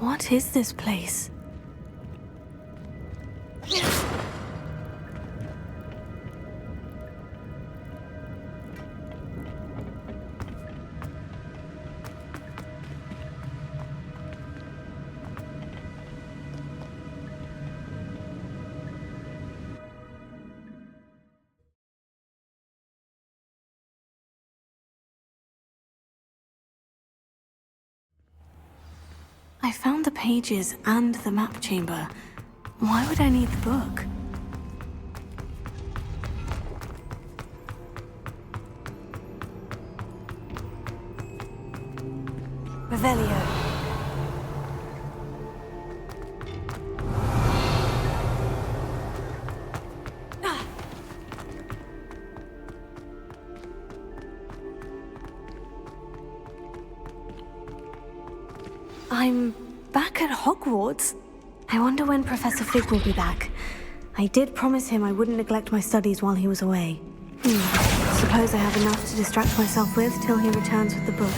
What is this place? I found the pages and the map chamber. Why would I need the book? Revelio. I'm back at Hogwarts. I wonder when Professor Fig will be back. I did promise him I wouldn't neglect my studies while he was away. Suppose I have enough to distract myself with till he returns with the book.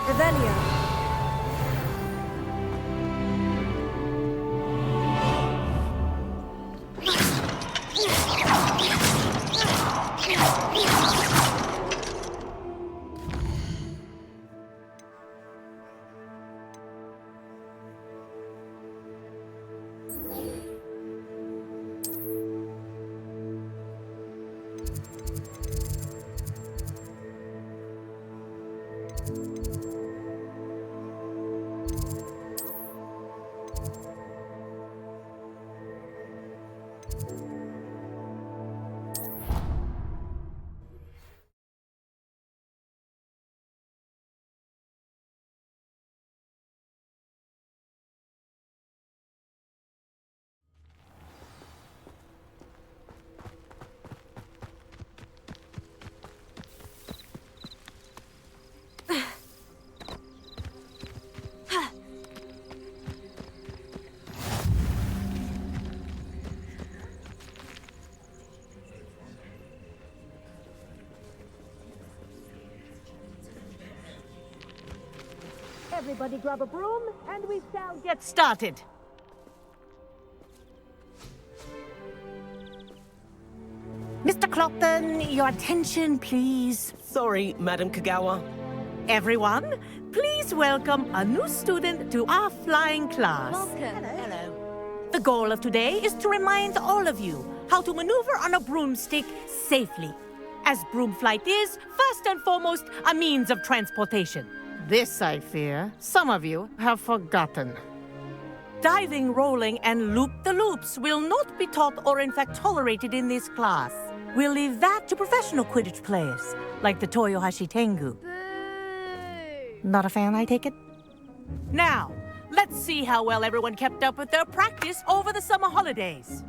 Revelio. Everybody grab a broom, and we shall get started. Mr. Clopton, your attention, please. Sorry, Madam Kagawa. Everyone, please welcome a new student to our flying class. Welcome. Hello. The goal of today is to remind all of you how to maneuver on a broomstick safely, as broom flight is, first and foremost, a means of transportation. This, I fear, some of you have forgotten. Diving, rolling, and loop-the-loops will not be taught or in fact tolerated in this class. We'll leave that to professional Quidditch players, like the Toyohashi Tengu. Boo! Not a fan, I take it? Now, let's see how well everyone kept up with their practice over the summer holidays.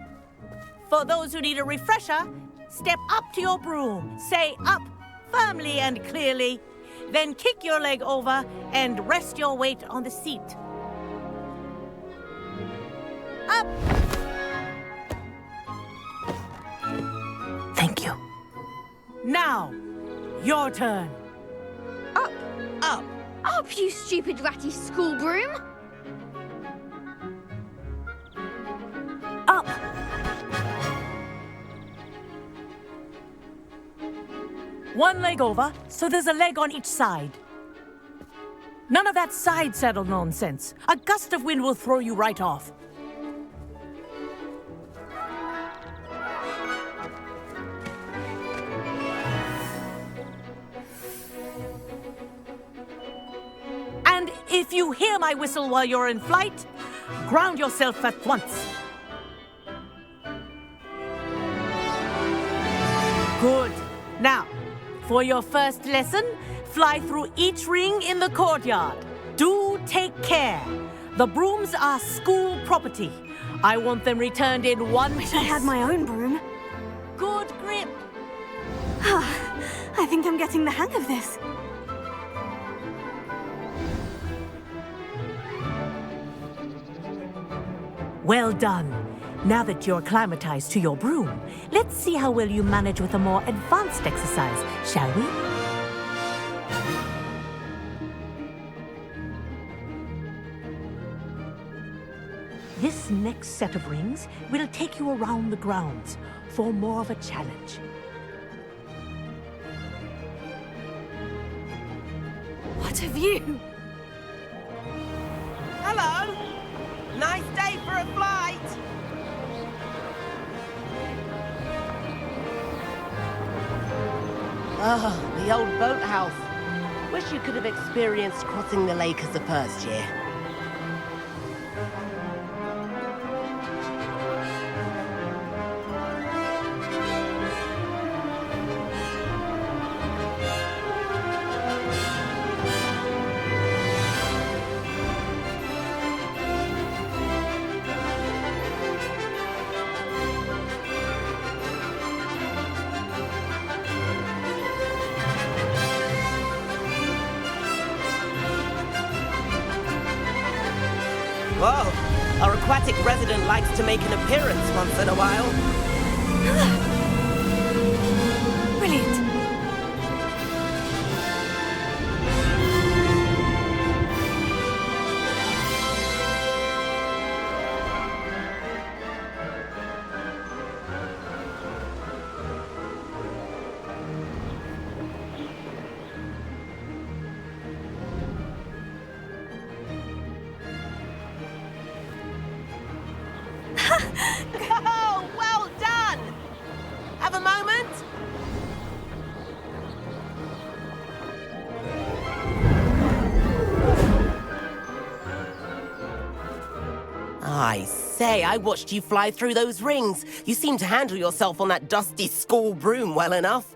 For those who need a refresher, step up to your broom, say up firmly and clearly, then kick your leg over and rest your weight on the seat. Up! Thank you. Now, your turn. Up! Up! Up, you stupid ratty school broom! Up! One leg over, so there's a leg on each side. None of that side saddle nonsense. A gust of wind will throw you right off. And if you hear my whistle while you're in flight, ground yourself at once. Good. Now, for your first lesson, fly through each ring in the courtyard. Do take care. The brooms are school property. I want them returned in one piece. I had my own broom. Good grip. I think I'm getting the hang of this. Well done. Now that you're acclimatized to your broom, let's see how well you manage with a more advanced exercise, shall we? This next set of rings will take you around the grounds for more of a challenge. What a view! Hello. Nice day for a flight. Oh, the old boathouse. Wish you could have experienced crossing the lake as the first year. Whoa, our aquatic resident likes to make an appearance once in a while. Brilliant. Oh, well done! Have a moment? I say, I watched you fly through those rings. You seem to handle yourself on that dusty school broom well enough.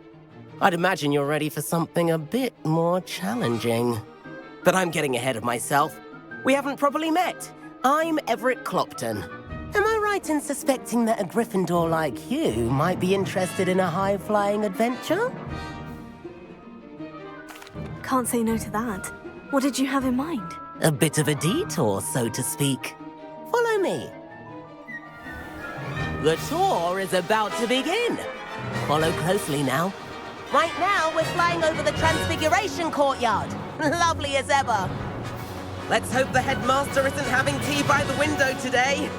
I'd imagine you're ready for something a bit more challenging. But I'm getting ahead of myself. We haven't properly met. I'm Everett Clopton. Am I right in suspecting that a Gryffindor like you might be interested in a high-flying adventure? Can't say no to that. What did you have in mind? A bit of a detour, so to speak. Follow me. The tour is about to begin. Follow closely now. Right now, we're flying over the Transfiguration Courtyard. Lovely as ever. Let's hope the headmaster isn't having tea by the window today.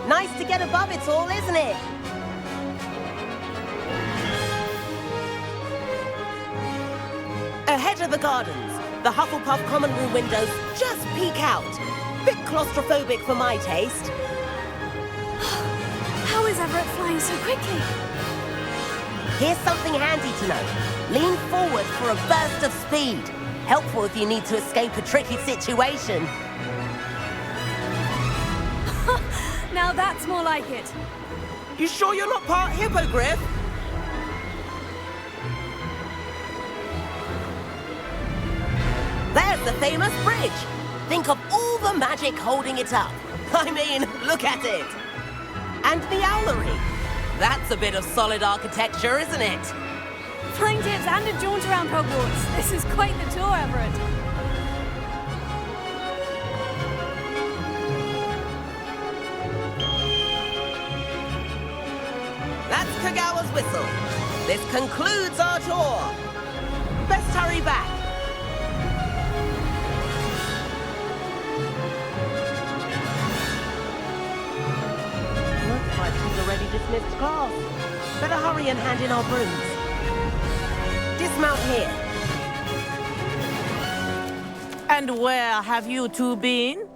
Nice to get above it all, isn't it? Ahead of the gardens, the Hufflepuff common room windows just peek out. Bit claustrophobic for my taste. How is Everett flying so quickly? Here's something handy to know. Lean forward for a burst of speed. Helpful if you need to escape a tricky situation. Now that's more like it. You sure you're not part hippogriff? There's the famous bridge. Think of all the magic holding it up. I mean, look at it. And the owlery. That's a bit of solid architecture, isn't it? Flying tips and a jaunt around Hogwarts. This is quite the tour, Everett. That's Kagawa's whistle. This concludes our tour. Best hurry back. Looks like she's already dismissed class. Better hurry and hand in our brooms. Dismount here. And where have you two been?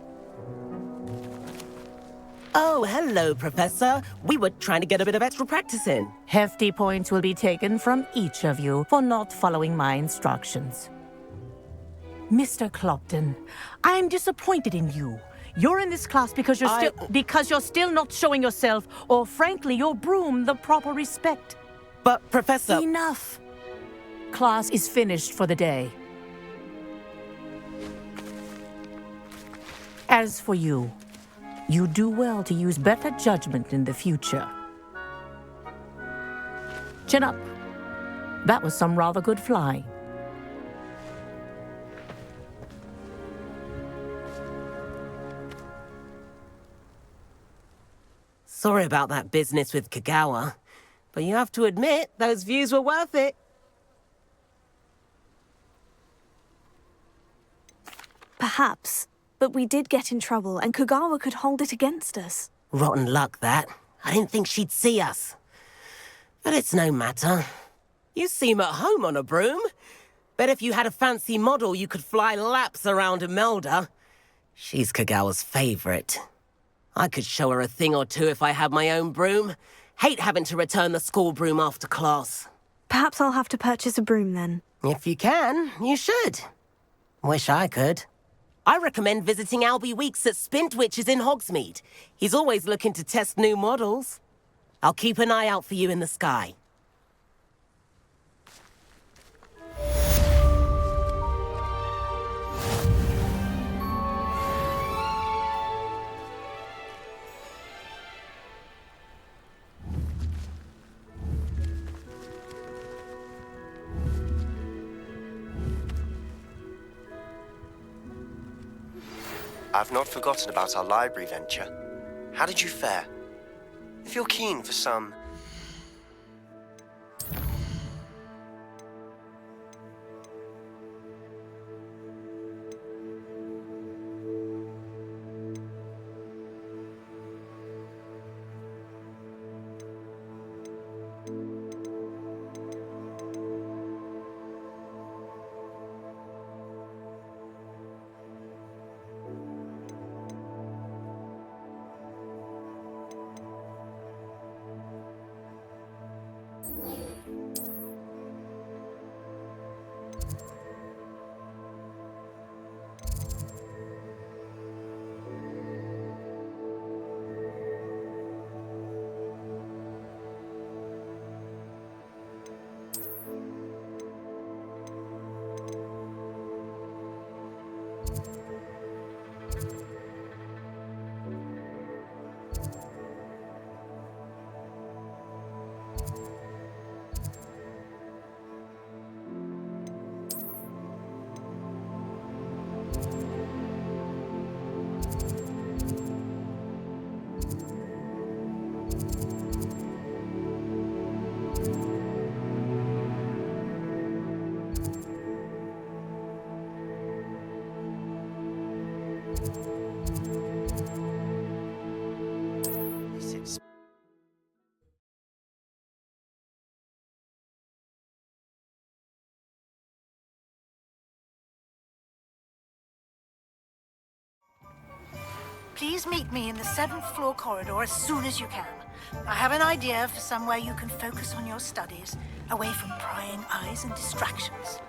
Oh, hello, Professor. We were trying to get a bit of extra practice in. Hefty points will be taken from each of you for not following my instructions. Mr. Clopton, I am disappointed in you. You're in this class because you're still not showing yourself, or frankly, your broom, the proper respect. But, Professor... Enough. Class is finished for the day. As for you, you do well to use better judgment in the future. Chin up. That was some rather good flying. Sorry about that business with Kagawa, but you have to admit, those views were worth it. Perhaps, but we did get in trouble, and Kagawa could hold it against us. Rotten luck, that. I didn't think she'd see us. But it's no matter. You seem at home on a broom. Bet if you had a fancy model, you could fly laps around Imelda. She's Kagawa's favorite. I could show her a thing or two if I had my own broom. Hate having to return the school broom after class. Perhaps I'll have to purchase a broom then. If you can, you should. Wish I could. I recommend visiting Albie Weeks at Spintwitches in Hogsmeade. He's always looking to test new models. I'll keep an eye out for you in the sky. I've not forgotten about our library venture. How did you fare? If you're keen for some... Please meet me in the 7th floor corridor as soon as you can. I have an idea for somewhere you can focus on your studies, away from prying eyes and distractions.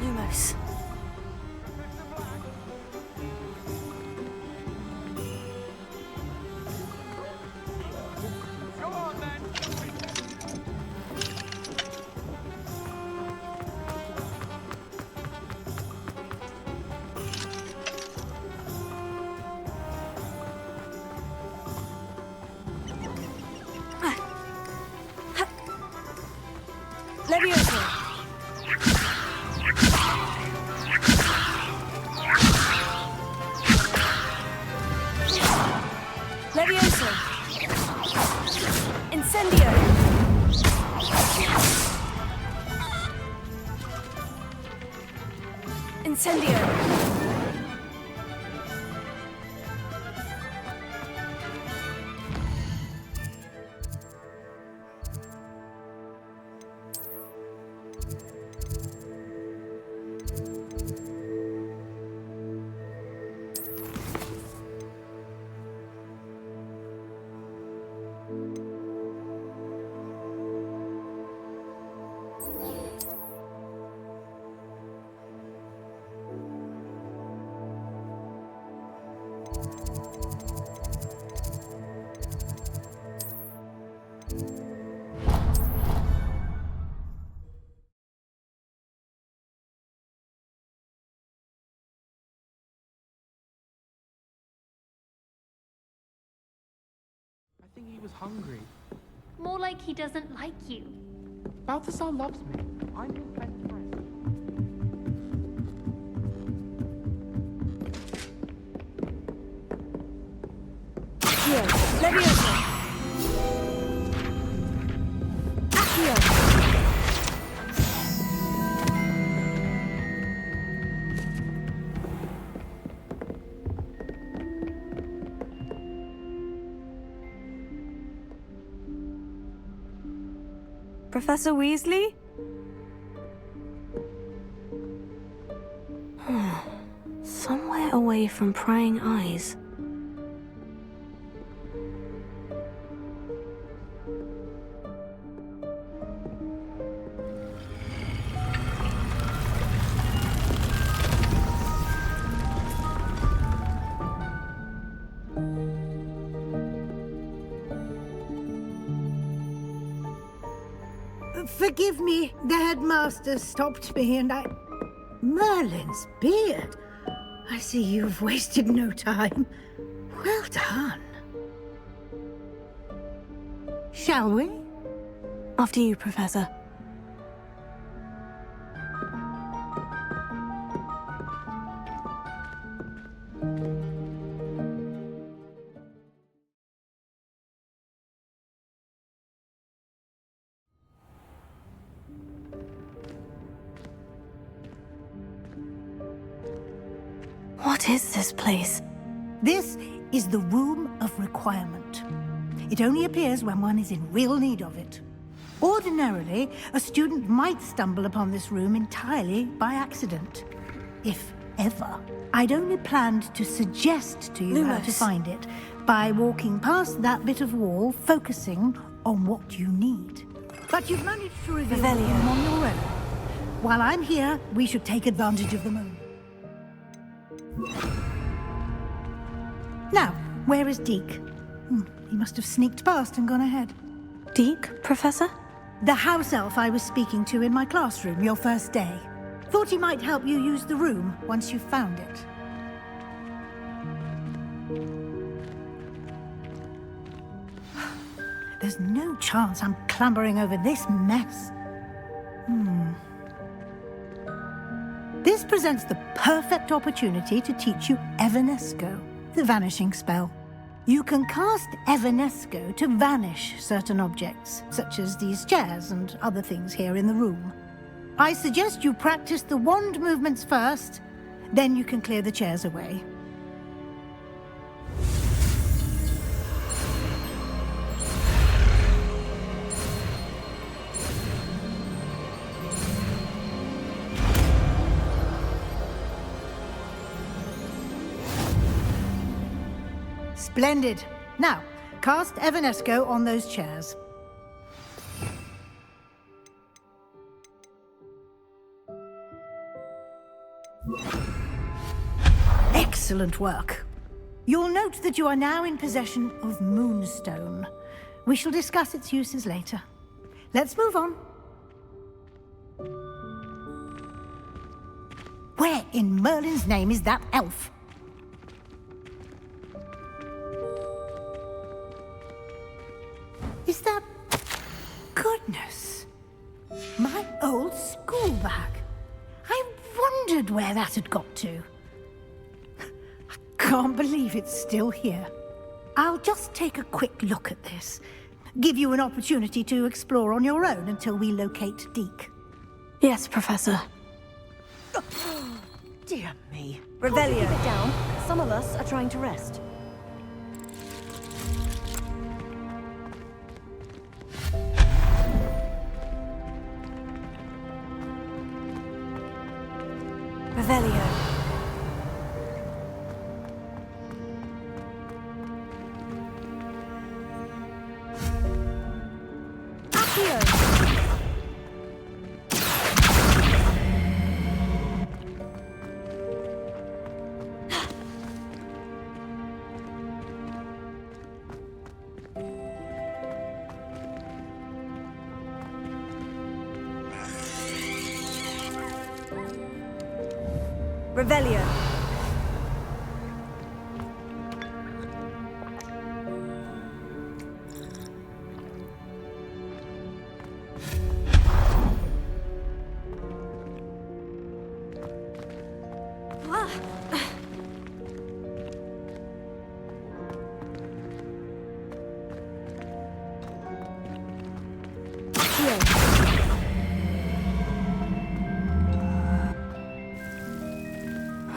Lumos. Leviosa. Leviosa. Incendio. Incendio. think he was hungry. More like he doesn't like you. Balthazar loves me. I'm his best friend. Here, Leviosa. Accio. Professor Weasley? Somewhere away from prying eyes. Forgive me, the headmaster stopped me and I... Merlin's beard. I see you've wasted no time. Well done. Shall we? After you, Professor. What is this place? This is the Room of Requirement. It only appears when one is in real need of it. Ordinarily, a student might stumble upon this room entirely by accident. If ever. I'd only planned to suggest to you how to Lumos. find it by walking past that bit of wall, focusing on what you need. But you've managed to reveal the Revelio. room on your own. While I'm here, we should take advantage of the moment. Now, where is Deke? He must have sneaked past and gone ahead. Deke, Professor? The house elf I was speaking to in my classroom your first day. Thought he might help you use the room once you found it. There's no chance I'm clambering over this mess. This presents the perfect opportunity to teach you Evanesco, the vanishing spell. You can cast Evanesco to vanish certain objects, such as these chairs and other things here in the room. I suggest you practice the wand movements first, then you can clear the chairs away. Splendid. Now, cast Evanesco on those chairs. Excellent work. You'll note that you are now in possession of Moonstone. We shall discuss its uses later. Let's move on. Where in Merlin's name is that elf? Is that... Goodness. My old school bag. I wondered where that had got to. I can't believe it's still here. I'll just take a quick look at this. Give you an opportunity to explore on your own until we locate Deke. Yes, Professor. Dear me. Revelio. Keep it down. Some of us are trying to rest. Revelio. Revelio.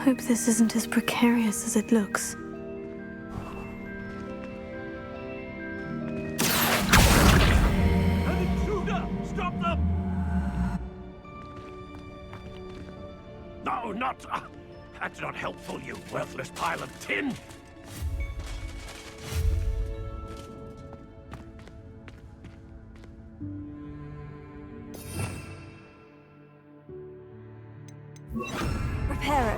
hope this isn't as precarious as it looks. An intruder! Stop them! No, not... that's not helpful, you worthless pile of tin! Reparo.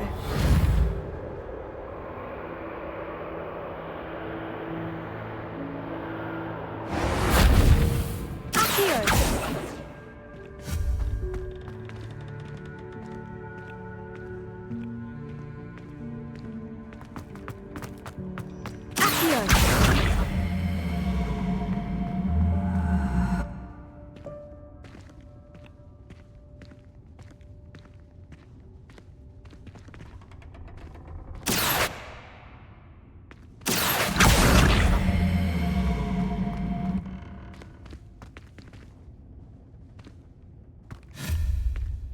Accio. Accio.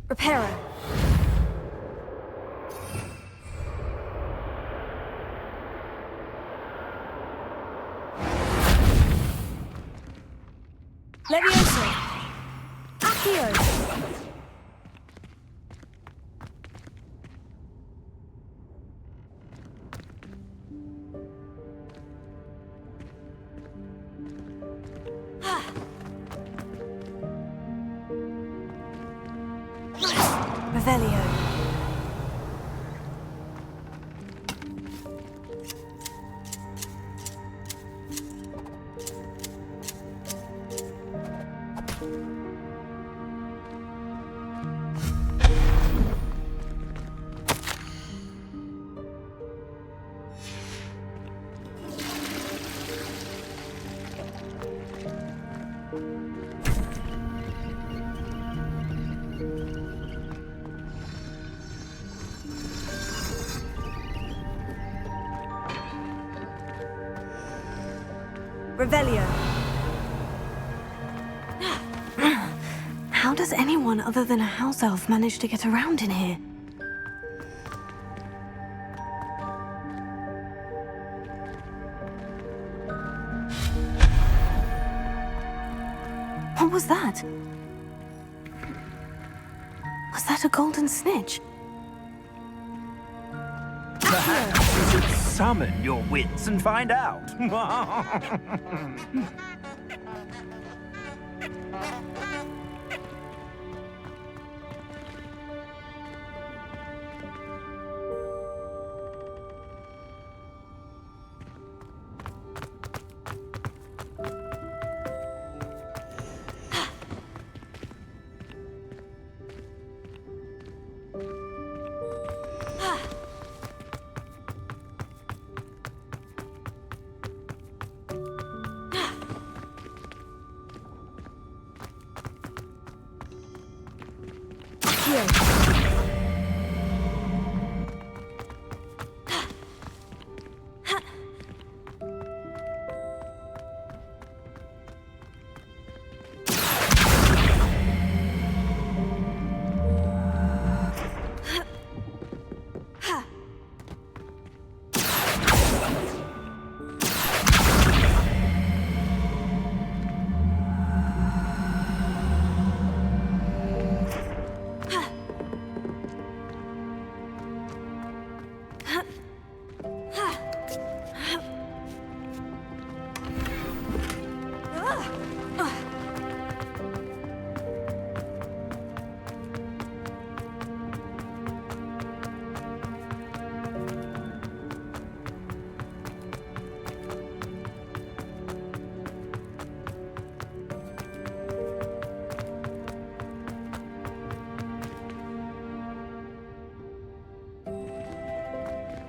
Reparo. Levioso. Accio. Revelio. Revelio. How does anyone other than a house elf manage to get around in here? What was that? Was that a golden snitch? Perhaps you should summon your wits and find out.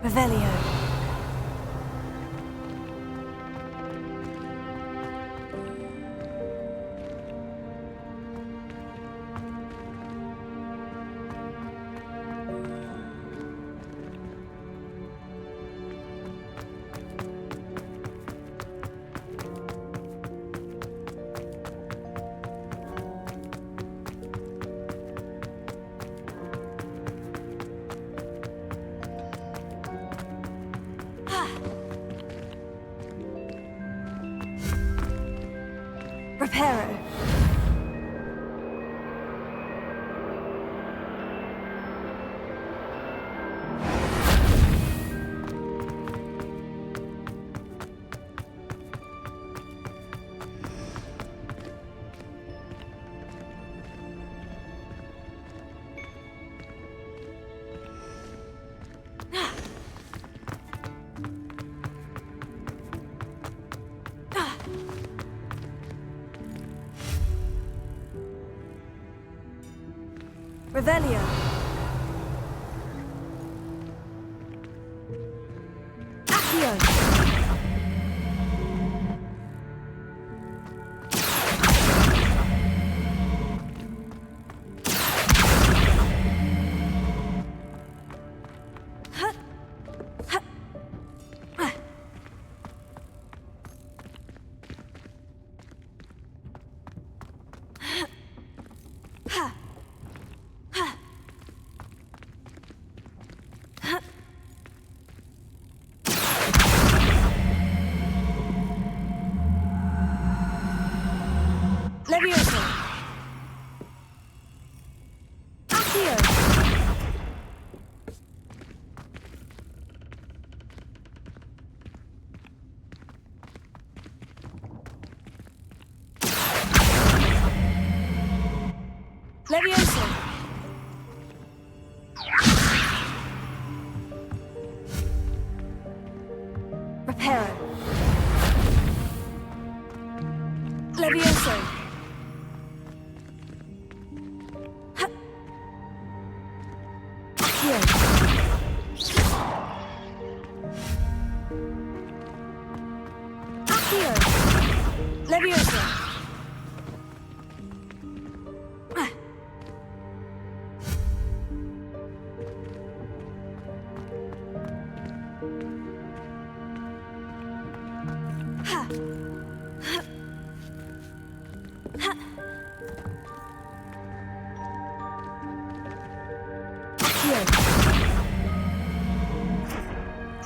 Revelio. Reparo. Revelio. Accio. Levioso. Accio. Levioso. Reparo. Levioso. Accio. Accio. Levioso.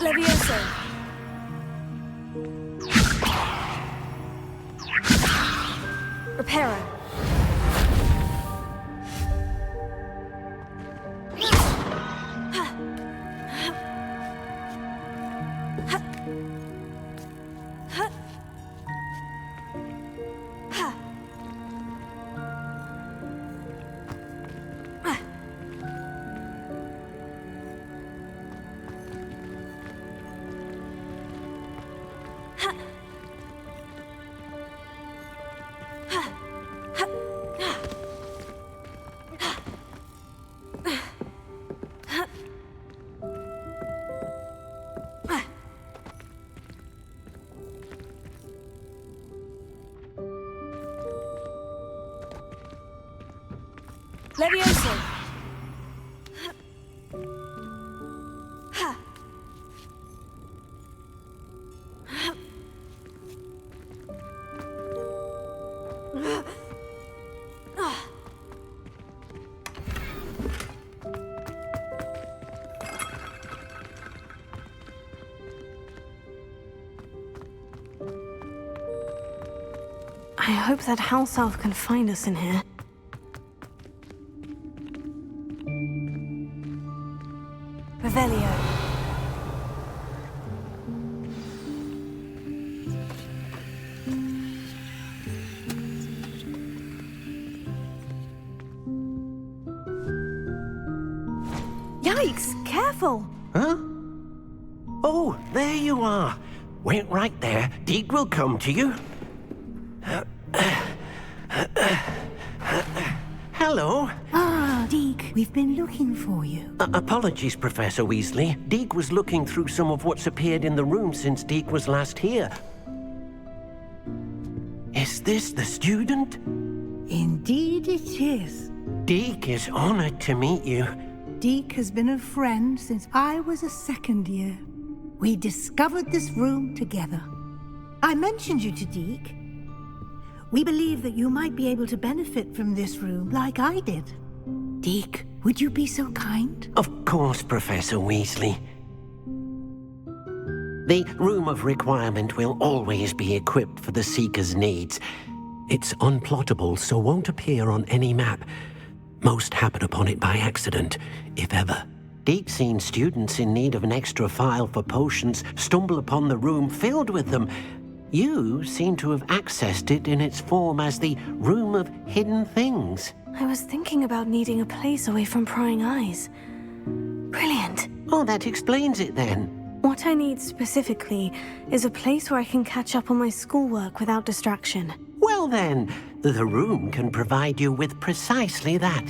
Levioso. Reparo. Levioso. I hope that house elf can find us in here. Revelio. Yikes! Careful! Huh? Oh, there you are. Wait right there. Deke will come to you. Hello. Ah, Deke, we've been looking for you. Apologies, Professor Weasley. Deke was looking through some of what's appeared in the room since Deke was last here. Is this the student? Indeed it is. Deke is honored to meet you. Deke has been a friend since I was a second year. We discovered this room together. I mentioned you to Deke. We believe that you might be able to benefit from this room like I did. Deke, would you be so kind? Of course, Professor Weasley. The Room of Requirement will always be equipped for the Seeker's needs. It's unplottable, so won't appear on any map. Most happen upon it by accident, if ever. Deke's seen students in need of an extra file for potions stumble upon the room filled with them. You seem to have accessed it in its form as the Room of Hidden Things. I was thinking about needing a place away from prying eyes. Brilliant. Oh, that explains it then. What I need specifically is a place where I can catch up on my schoolwork without distraction. Well then, the room can provide you with precisely that.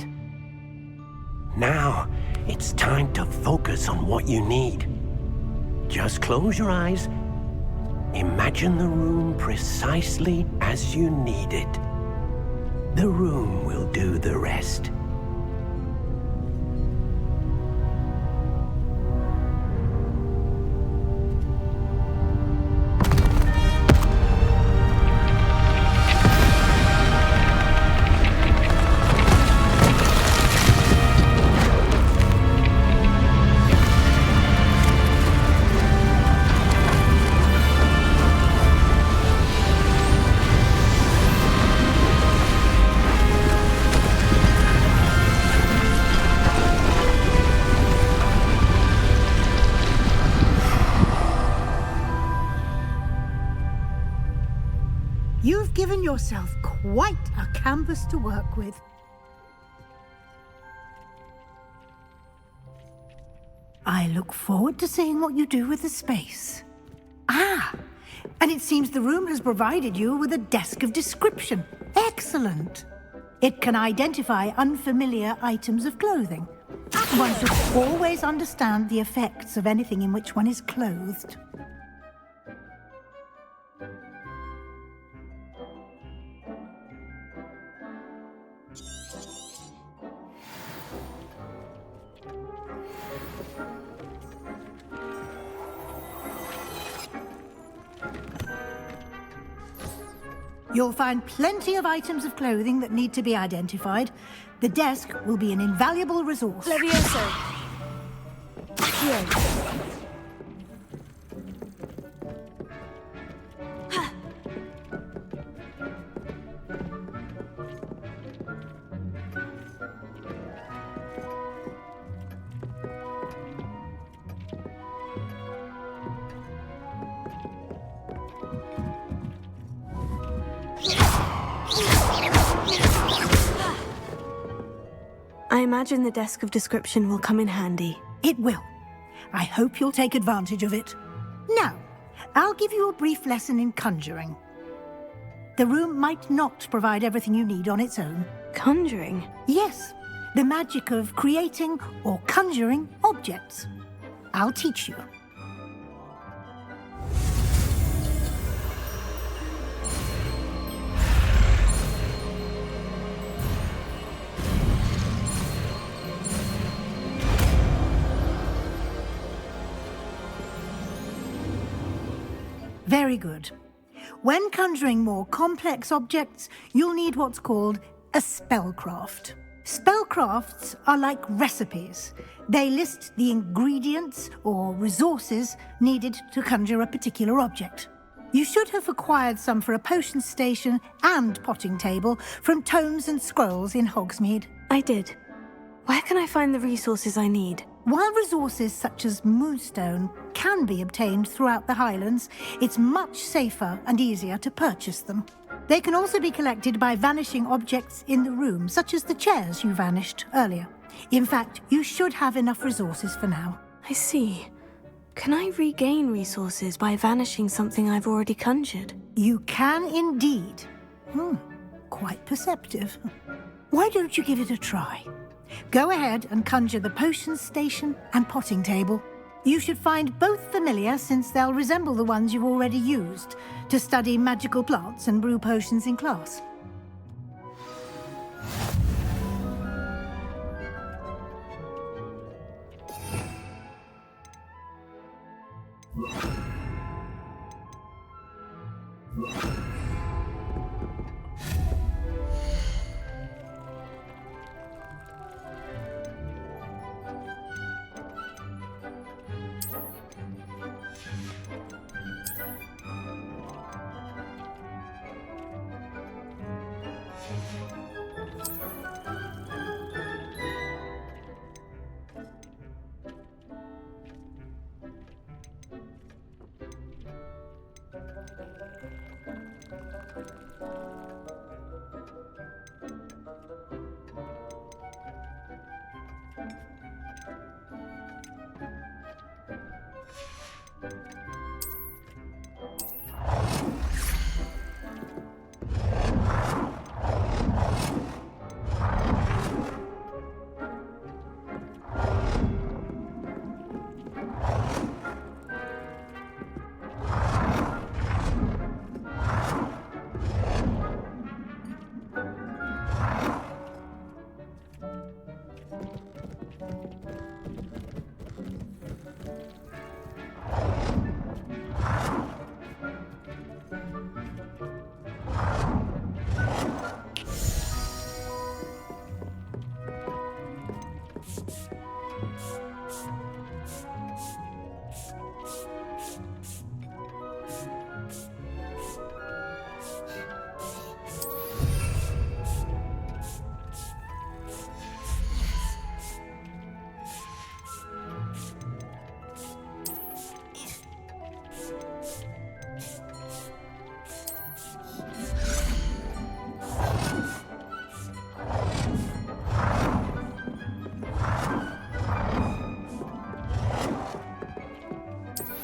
Now, it's time to focus on what you need. Just close your eyes. Imagine the room precisely as you need it. The room will do the rest. You've given yourself quite a canvas to work with. I look forward to seeing what you do with the space. Ah, and it seems the room has provided you with a desk of description. Excellent. It can identify unfamiliar items of clothing. One should always understand the effects of anything in which one is clothed. You'll find plenty of items of clothing that need to be identified. The desk will be an invaluable resource. Levioso. Accio. I imagine the desk of description will come in handy. It will. I hope you'll take advantage of it. Now, I'll give you a brief lesson in conjuring. The room might not provide everything you need on its own. Conjuring? Yes, the magic of creating or conjuring objects. I'll teach you. Very good. When conjuring more complex objects, you'll need what's called a spellcraft. Spellcrafts are like recipes. They list the ingredients or resources needed to conjure a particular object. You should have acquired some for a potion station and potting table from tomes and scrolls in Hogsmeade. I did. Where can I find the resources I need? While resources such as moonstone can be obtained throughout the Highlands, it's much safer and easier to purchase them. They can also be collected by vanishing objects in the room, such as the chairs you vanished earlier. In fact, you should have enough resources for now. I see. Can I regain resources by vanishing something I've already conjured? You can indeed. Quite perceptive. Why don't you give it a try? Go ahead and conjure the potion station and potting table. You should find both familiar, since they'll resemble the ones you've already used to study magical plants and brew potions in class.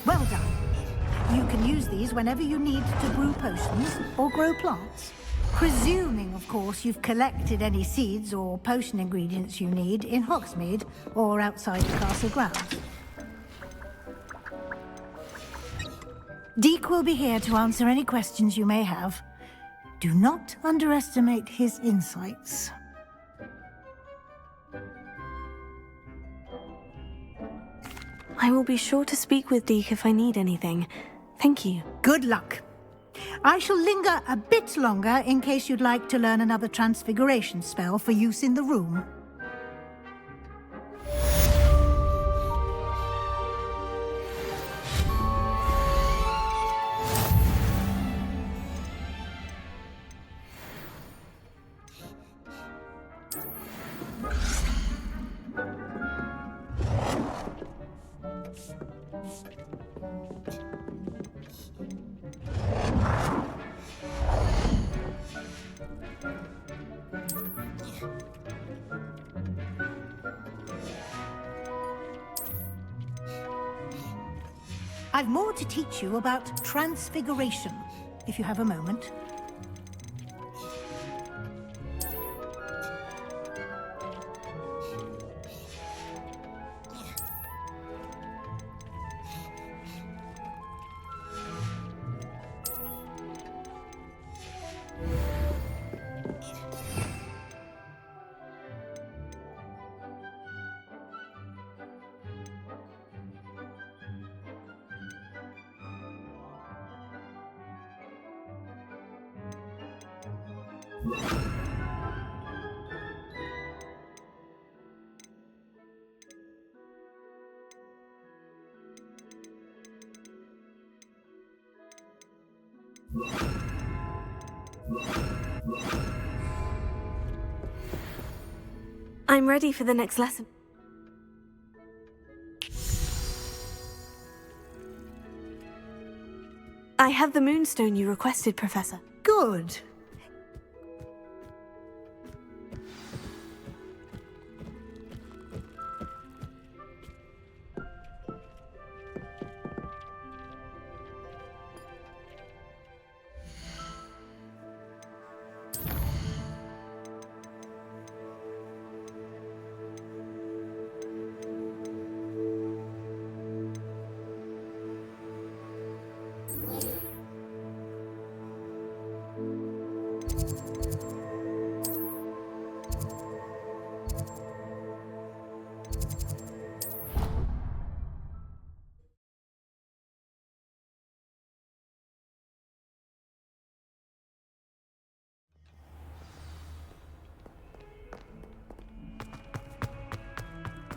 Well done. You can use these whenever you need to brew potions or grow plants. Presuming, of course, you've collected any seeds or potion ingredients you need in Hogsmeade or outside the castle grounds. Deke will be here to answer any questions you may have. Do not underestimate his insights. I will be sure to speak with Deke if I need anything. Thank you. Good luck. I shall linger a bit longer in case you'd like to learn another transfiguration spell for use in the room. I've more to teach you about transfiguration, if you have a moment. I'm ready for the next lesson. I have the moonstone you requested, Professor. Good.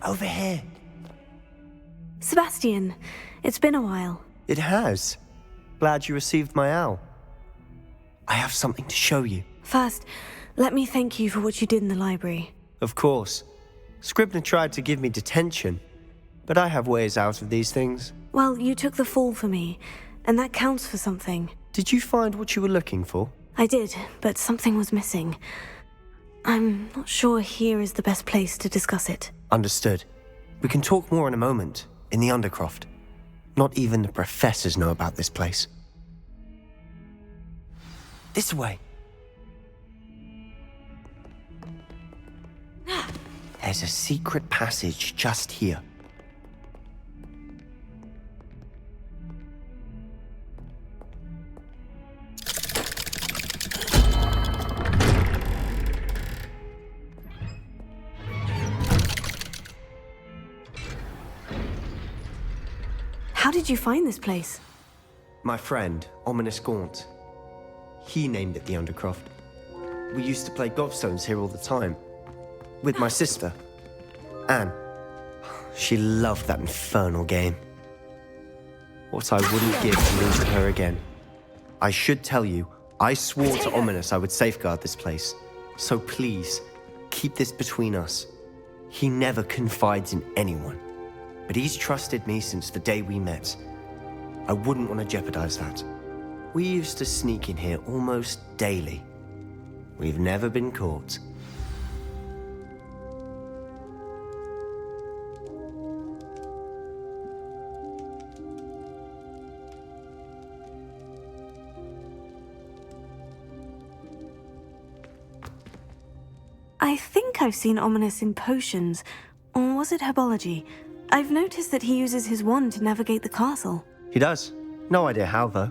Over here. Sebastian, it's been a while. It has. Glad you received my owl. I have something to show you. First, Let me thank you for what you did in the library. Of course. Scribner tried to give me detention, but I have ways out of these things. Well, you took the fall for me, and that counts for something. Did you find what you were looking for? I did, but something was missing. I'm not sure here is the best place to discuss it. Understood. We can talk more in a moment, in the Undercroft. Not even the professors know about this place. This way. There's a secret passage just here. How did you find this place? My friend, Ominous Gaunt. He named it the Undercroft. We used to play gobstones here all the time. With my sister, Anne. She loved that infernal game. What I wouldn't give to lose to her again. I should tell you, I swore to Ominous I would safeguard this place. So please, keep this between us. He never confides in anyone. But he's trusted me since the day we met. I wouldn't want to jeopardize that. We used to sneak in here almost daily. We've never been caught. I think I've seen Ominous in potions, or was it herbology? I've noticed that he uses his wand to navigate the castle. He does. No idea how, though.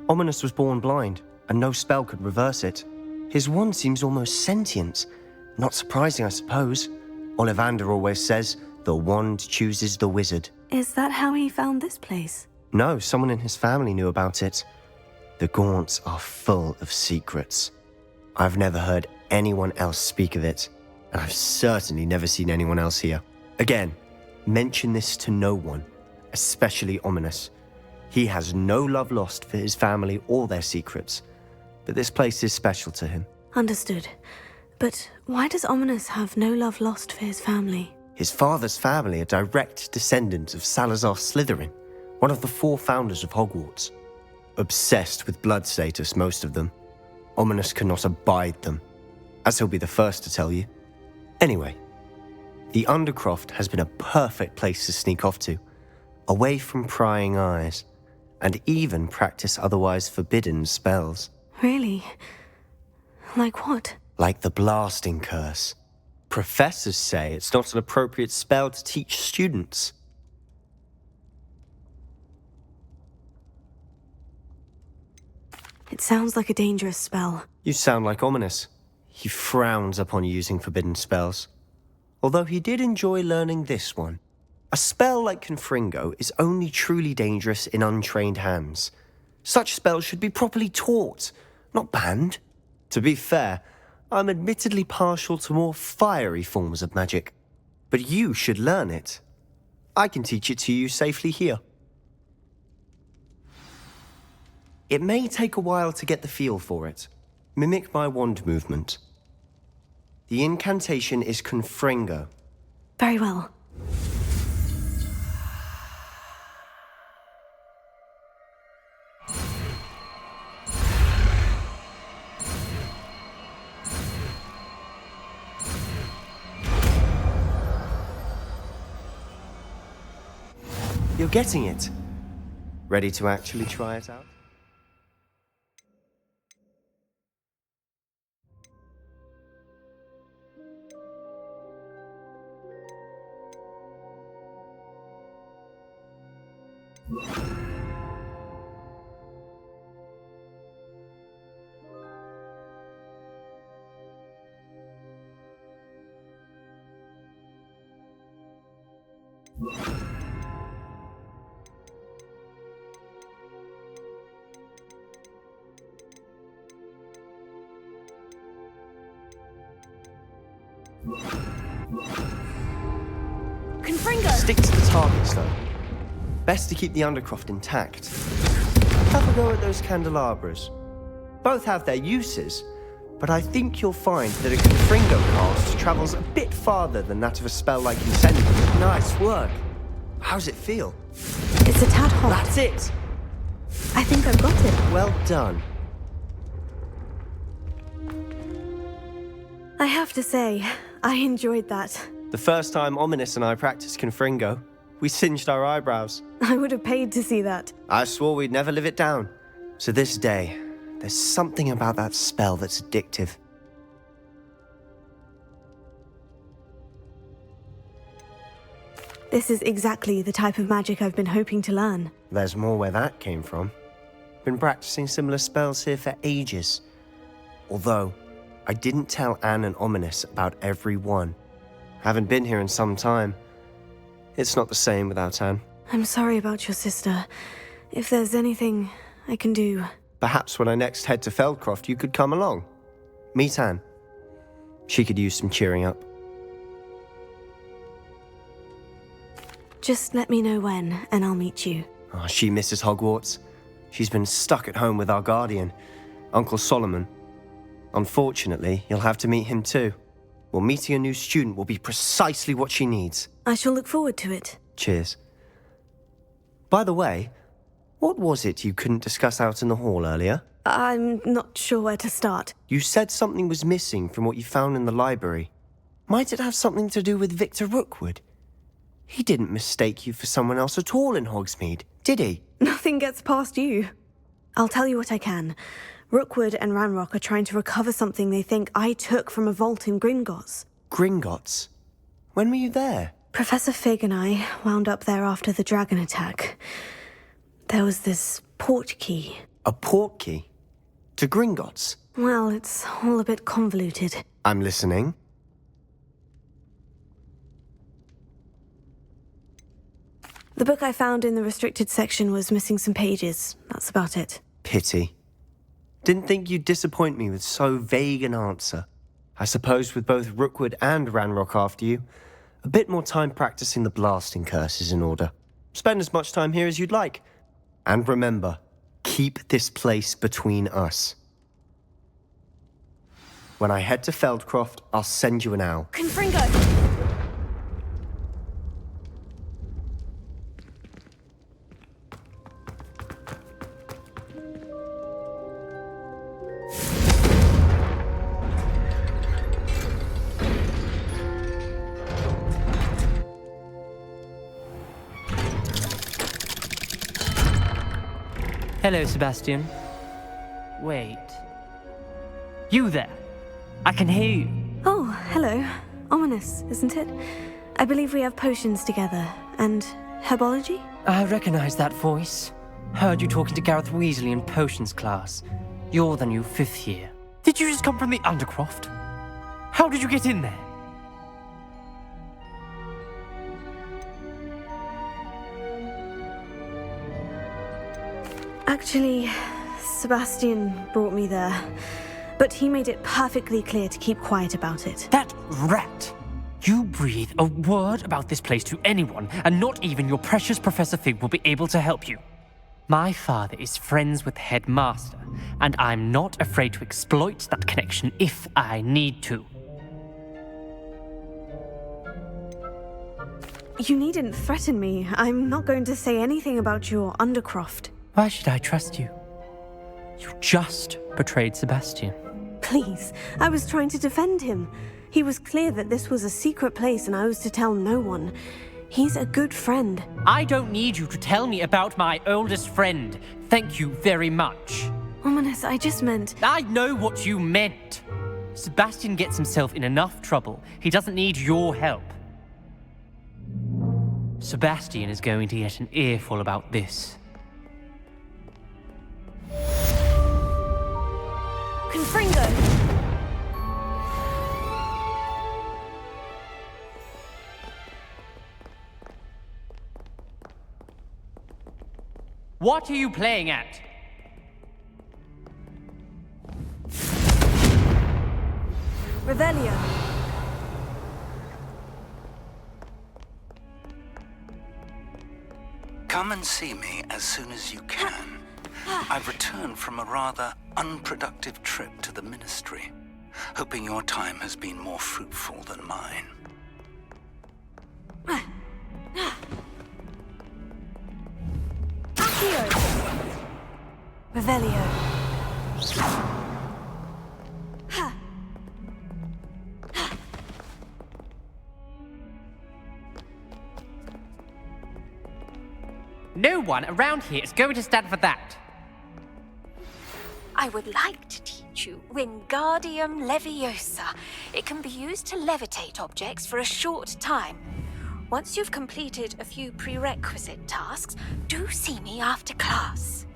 Ominous was born blind, and no spell could reverse it. His wand seems almost sentient. Not surprising, I suppose. Ollivander always says, the wand chooses the wizard. Is that how he found this place? No, someone in his family knew about it. The Gaunts are full of secrets. I've never heard anyone else speak of it, and I've certainly never seen anyone else here. Again, mention this to no one, especially Ominous. He has no love lost for his family or their secrets, but this place is special to him. Understood. But why does Ominous have no love lost for his family? His father's family are direct descendants of Salazar Slytherin, one of the 4 founders of Hogwarts. Obsessed with blood status, most of them. Ominous cannot abide them, as he'll be the first to tell you. Anyway, the Undercroft has been a perfect place to sneak off to, away from prying eyes, and even practice otherwise forbidden spells. Really? Like what? Like the blasting curse. Professors say it's not an appropriate spell to teach students. It sounds like a dangerous spell. You sound like Ominous. He frowns upon using forbidden spells. Although he did enjoy learning this one. A spell like Confringo is only truly dangerous in untrained hands. Such spells should be properly taught, not banned. To be fair, I'm admittedly partial to more fiery forms of magic. But you should learn it. I can teach it to you safely here. It may take a while to get the feel for it. Mimic my wand movement. The incantation is Confringo. Very well. You're getting it. Ready to actually try it out? Confringo! Stick to the targets, though. Best to keep the Undercroft intact. Have a go at those candelabras. Both have their uses, but I think you'll find that a Confringo cast travels a bit farther than that of a spell like Incendium. Nice work. How's it feel? It's a tad hot. That's it! I think I've got it. Well done. I have to say, I enjoyed that. The first time Ominous and I practiced Confringo, we singed our eyebrows. I would have paid to see that. I swore we'd never live it down. So this day, there's something about that spell that's addictive. This is exactly the type of magic I've been hoping to learn. There's more where that came from. Been practicing similar spells here for ages. Although, I didn't tell Anne and Ominous about every one. Haven't been here in some time. It's not the same without Anne. I'm sorry about your sister. If there's anything I can do... Perhaps when I next head to Feldcroft, you could come along. Meet Anne. She could use some cheering up. Just let me know when, and I'll meet you. Oh, she misses Hogwarts. She's been stuck at home with our guardian, Uncle Solomon. Unfortunately, you'll have to meet him too. Well, meeting a new student will be precisely what she needs. I shall look forward to it. Cheers. By the way, what was it you couldn't discuss out in the hall earlier? I'm not sure where to start. You said something was missing from what you found in the library. Might it have something to do with Victor Rookwood? He didn't mistake you for someone else at all in Hogsmeade, did he? Nothing gets past you. I'll tell you what I can. Rookwood and Ranrock are trying to recover something they think I took from a vault in Gringotts. Gringotts? When were you there? Professor Fig and I wound up there after the dragon attack. There was this port key. A port key? To Gringotts? Well, it's all a bit convoluted. I'm listening. The book I found in the restricted section was missing some pages. That's about it. Pity. Didn't think you'd disappoint me with so vague an answer. I suppose with both Rookwood and Ranrock after you, a bit more time practicing the blasting curse is in order. Spend as much time here as you'd like. And remember, keep this place between us. When I head to Feldcroft, I'll send you an owl. Confringo! Hello, Sebastian. Wait. You there? I can hear you. Oh, hello. Ominous, isn't it? I believe we have potions together. And herbology? I recognize that voice. Heard you talking to Gareth Weasley in potions class. You're the new 5th year. Did you just come from the Undercroft? How did you get in there? Actually, Sebastian brought me there. But he made it perfectly clear to keep quiet about it. That rat! You breathe a word about this place to anyone, and not even your precious Professor Fig will be able to help you. My father is friends with the headmaster, and I'm not afraid to exploit that connection if I need to. You needn't threaten me. I'm not going to say anything about your Undercroft. Why should I trust you? You just betrayed Sebastian. Please, I was trying to defend him. He was clear that this was a secret place and I was to tell no one. He's a good friend. I don't need you to tell me about my oldest friend. Thank you very much. Ominous, I just meant... I know what you meant. Sebastian gets himself in enough trouble. He doesn't need your help. Sebastian is going to get an earful about this. Confringo! What are you playing at? Revelio. Come and see me as soon as you can. I've returned from a rather unproductive trip to the Ministry. hoping your time has been more fruitful than mine. Accio! Revelio. No one around here is going to stand for that. I would like to teach you Wingardium Leviosa. It can be used to levitate objects for a short time. Once you've completed a few prerequisite tasks, do see me after class.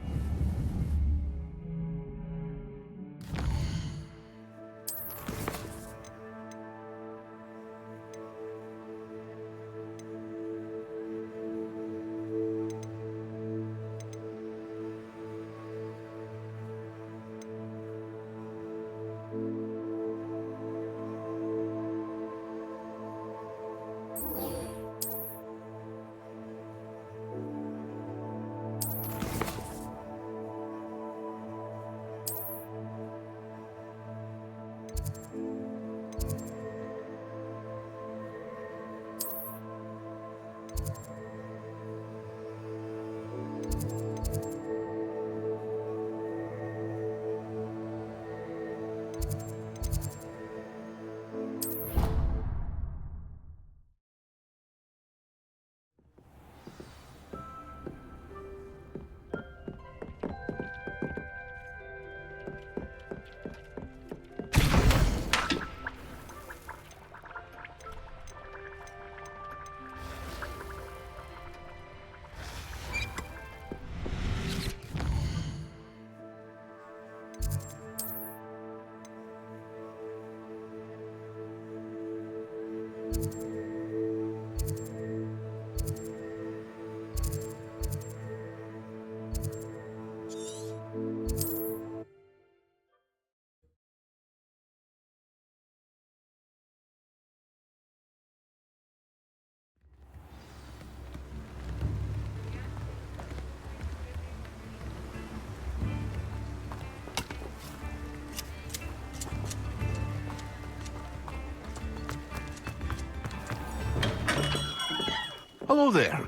Hello there.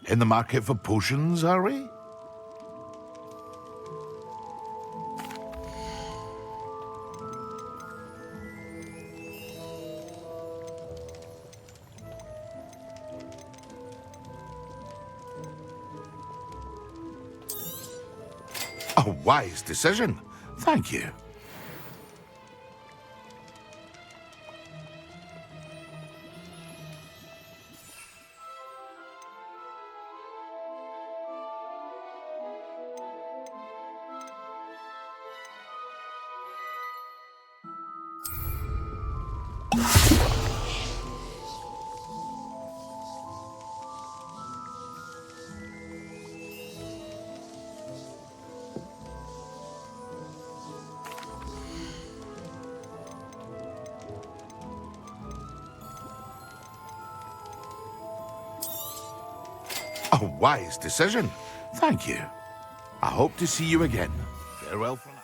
In the market for potions, are we? A wise decision. Thank you. A wise decision. Thank you. I hope to see you again. Farewell for now.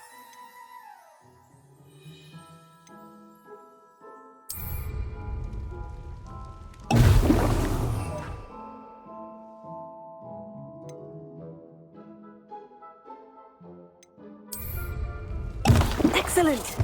Excellent!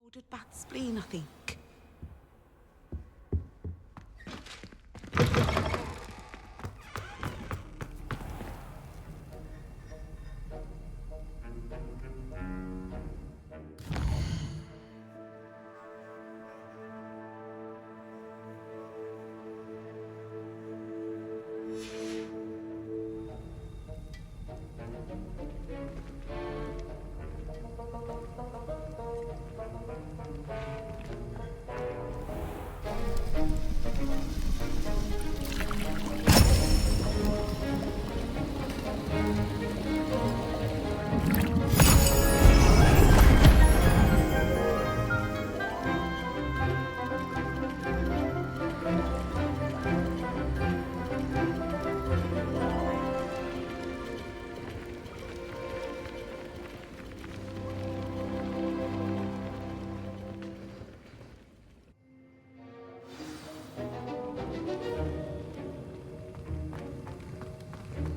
Ordered bad spleen, I think.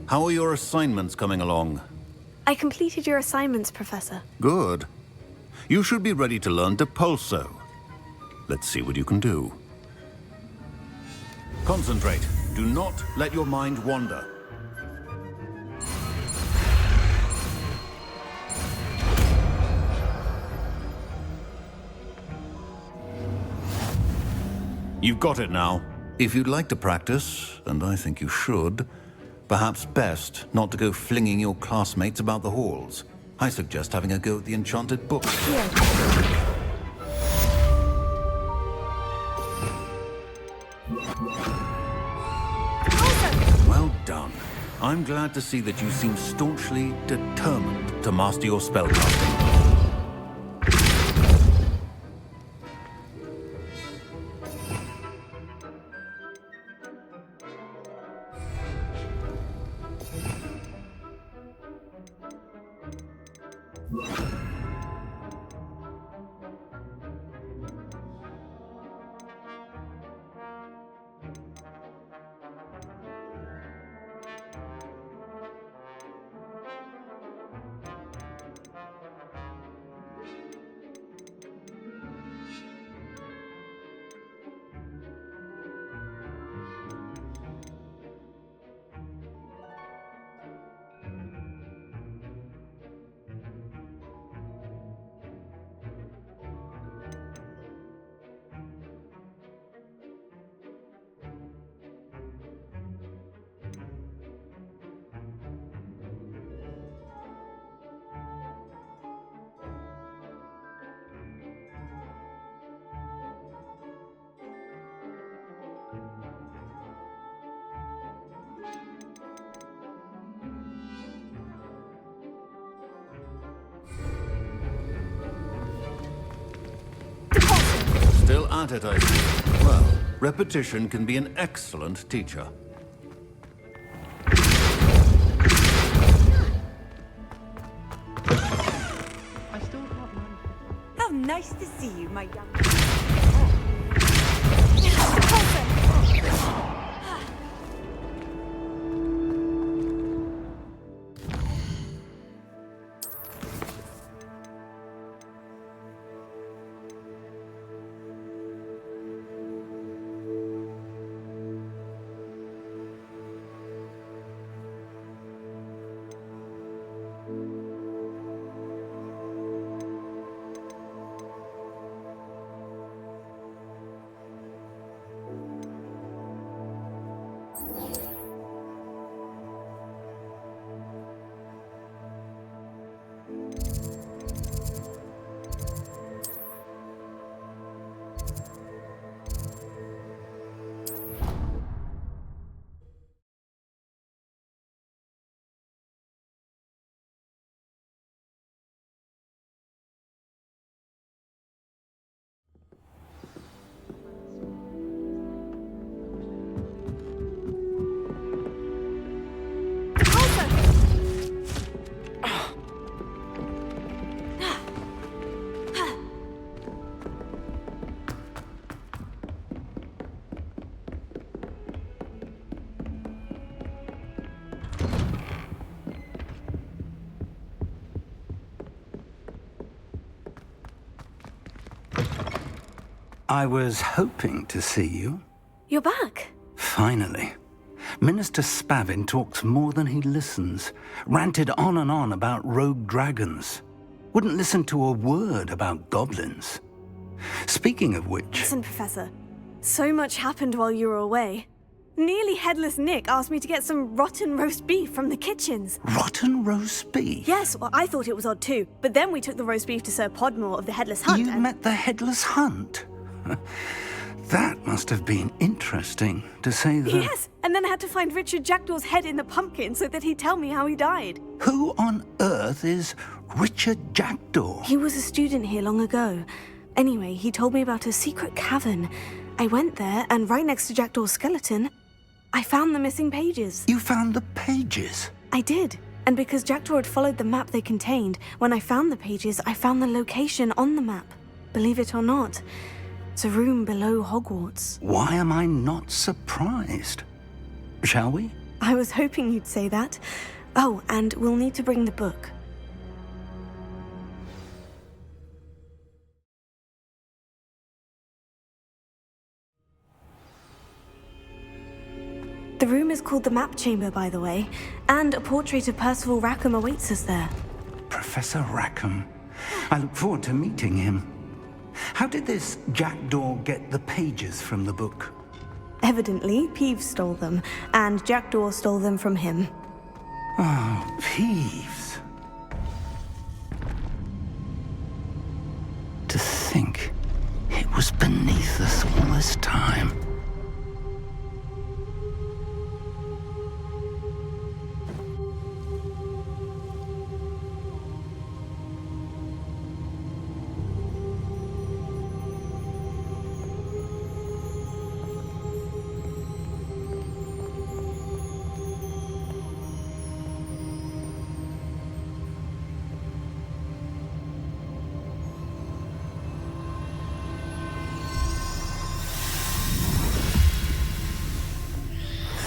How are your assignments coming along? I completed your assignments, Professor. Good. You should be ready to learn Depulso. Let's see what you can do. Concentrate. Do not let your mind wander. You've got it now. If you'd like to practice, and I think you should, perhaps best not to go flinging your classmates about the halls. I suggest having a go at the enchanted book. Well done. I'm glad to see that you seem staunchly determined to master your spellcasting. Still at it, I see. Well, repetition can be an excellent teacher. How nice to see you, my young... I was hoping to see you. You're back. Finally. Minister Spavin talks more than he listens. Ranted on and on about rogue dragons. Wouldn't listen to a word about goblins. Speaking of which... Listen, Professor. So much happened while you were away. Nearly Headless Nick asked me to get some rotten roast beef from the kitchens. Rotten roast beef? Yes, well, I thought it was odd too. But then we took the roast beef to Sir Podmore of the Headless Hunt. You met the Headless Hunt? That must have been interesting, to say the... Yes, and then I had to find Richard Jackdaw's head in the pumpkin so that he'd tell me how he died. Who on earth is Richard Jackdaw? He was a student here long ago. Anyway, he told me about a secret cavern. I went there, and right next to Jackdaw's skeleton, I found the missing pages. You found the pages? I did. And because Jackdaw had followed the map they contained, when I found the pages, I found the location on the map. Believe it or not, it's a room below Hogwarts. Why am I not surprised? Shall we? I was hoping you'd say that. Oh, and we'll need to bring the book. The room is called the Map Chamber, by the way, and a portrait of Percival Rackham awaits us there. Professor Rackham. I look forward to meeting him. How did this Jackdaw get the pages from the book? Evidently, Peeves stole them, and Jackdaw stole them from him. Oh, Peeves. To think it was beneath us all this time.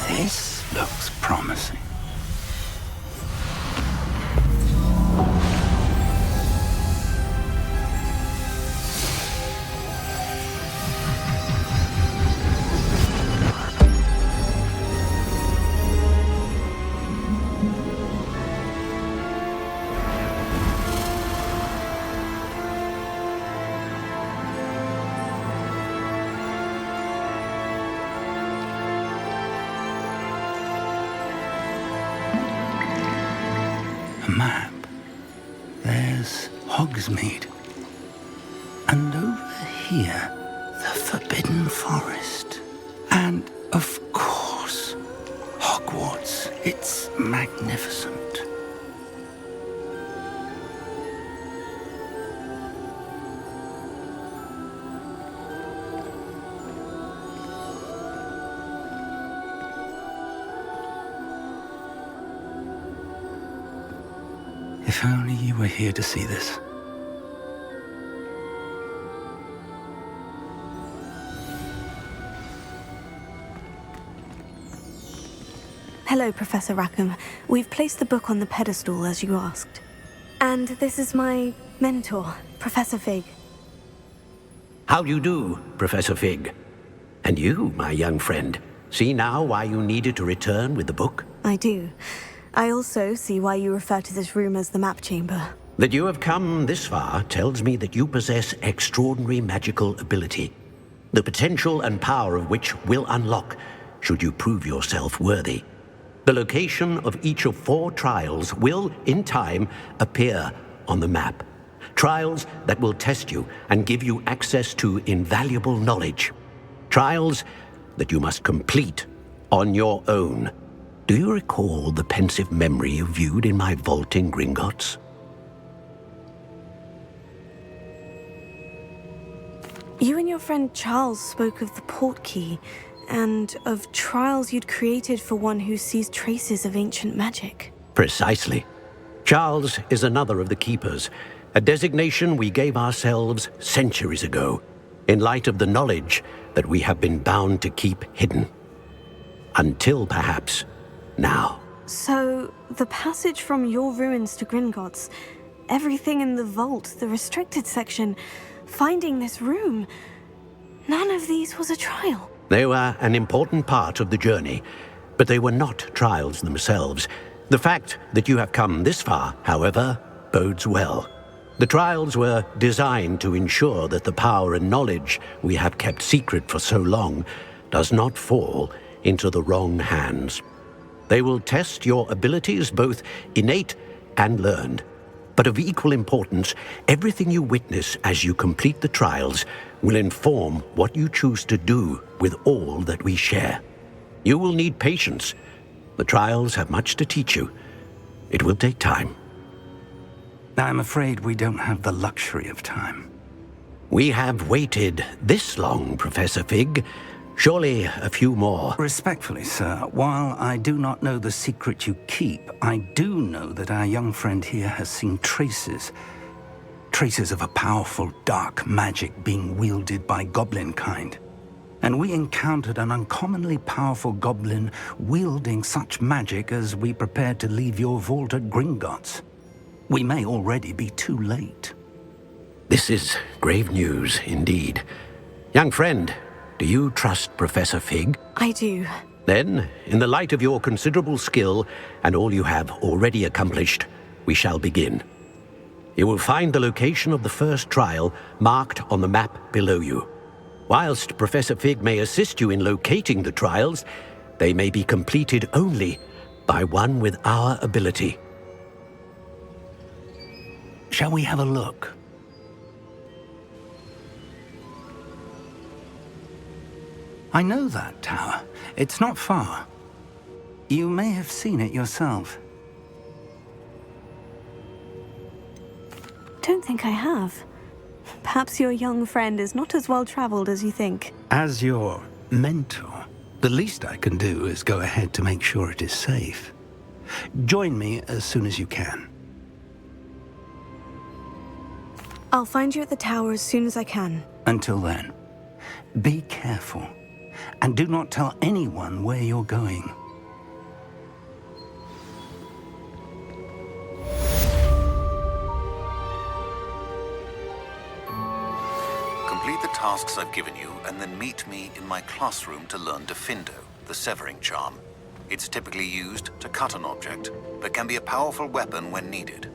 This looks promising. A map. There's Hogsmeade. And over here, the Forbidden Forest. And, of course, Hogwarts. It's magnificent. If only you were here to see this. Hello, Professor Rackham. We've placed the book on the pedestal, as you asked. And this is my mentor, Professor Fig. How do you do, Professor Fig? And you, my young friend, see now why you needed to return with the book? I do. I also see why you refer to this room as the Map Chamber. That you have come this far tells me that you possess extraordinary magical ability, the potential and power of which will unlock should you prove yourself worthy. The location of each of 4 trials will, in time, appear on the map. Trials that will test you and give you access to invaluable knowledge. Trials that you must complete on your own. Do you recall the pensive memory you viewed in my vault in Gringotts? You and your friend Charles spoke of the portkey, and of trials you'd created for one who sees traces of ancient magic. Precisely. Charles is another of the Keepers, a designation we gave ourselves centuries ago, in light of the knowledge that we have been bound to keep hidden. Until, perhaps, now. So, the passage from your ruins to Gringotts, everything in the vault, the restricted section, finding this room, None of these was a trial. They were an important part of the journey, but they were not trials themselves. The fact that you have come this far, however, bodes well. The trials were designed to ensure that the power and knowledge we have kept secret for so long does not fall into the wrong hands. They will test your abilities, both innate and learned. But of equal importance, everything you witness as you complete the trials will inform what you choose to do with all that we share. You will need patience. The trials have much to teach you. It will take time. I'm afraid we don't have the luxury of time. We have waited this long, Professor Fig. Surely a few more. Respectfully, sir, while I do not know the secret you keep, I do know that our young friend here has seen traces of a powerful dark magic being wielded by goblin kind. And we encountered an uncommonly powerful goblin wielding such magic as we prepared to leave your vault at Gringotts. We may already be too late. This is grave news indeed. Young friend, do you trust Professor Fig? I do. Then, in the light of your considerable skill and all you have already accomplished, we shall begin. You will find the location of the first trial marked on the map below you. Whilst Professor Fig may assist you in locating the trials, they may be completed only by one with our ability. Shall we have a look? I know that tower. It's not far. You may have seen it yourself. Don't think I have. Perhaps your young friend is not as well-traveled as you think. As your mentor, the least I can do is go ahead to make sure it is safe. Join me as soon as you can. I'll find you at the tower as soon as I can. Until then, be careful. And do not tell anyone where you're going. Complete the tasks I've given you, and then meet me in my classroom to learn Defindo, the severing charm. It's typically used to cut an object, but can be a powerful weapon when needed.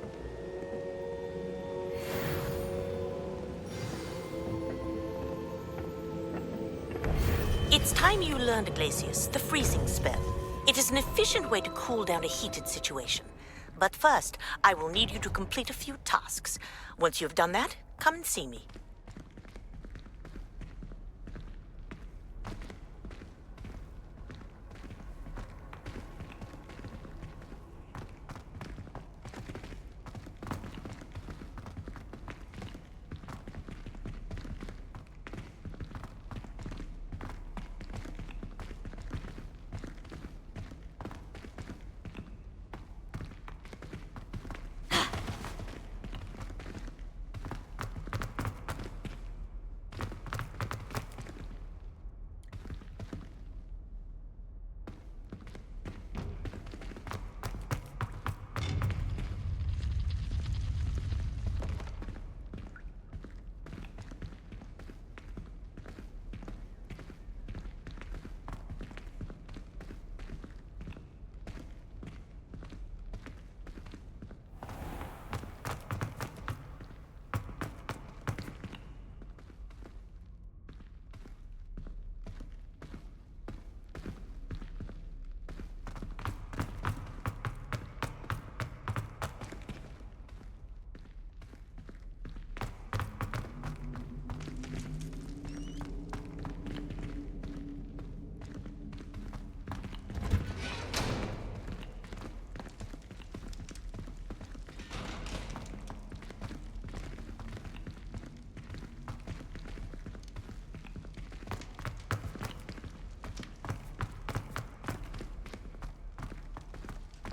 It's time you learned, Glacius, the freezing spell. It is an efficient way to cool down a heated situation. But first, I will need you to complete a few tasks. Once you've done that, come and see me.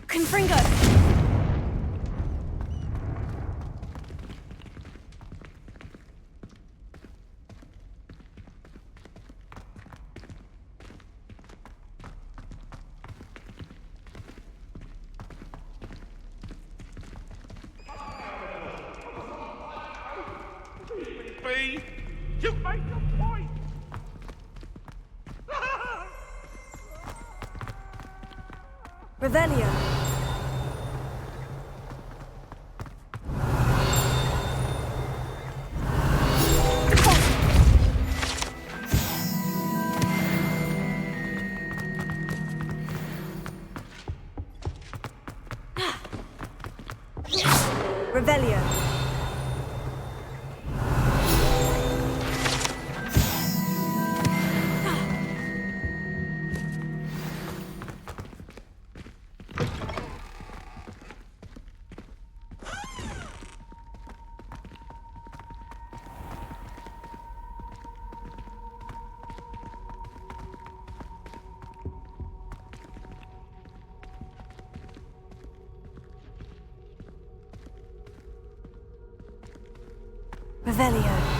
Confringo! You make a point! Revelio. Revelio. Revelio.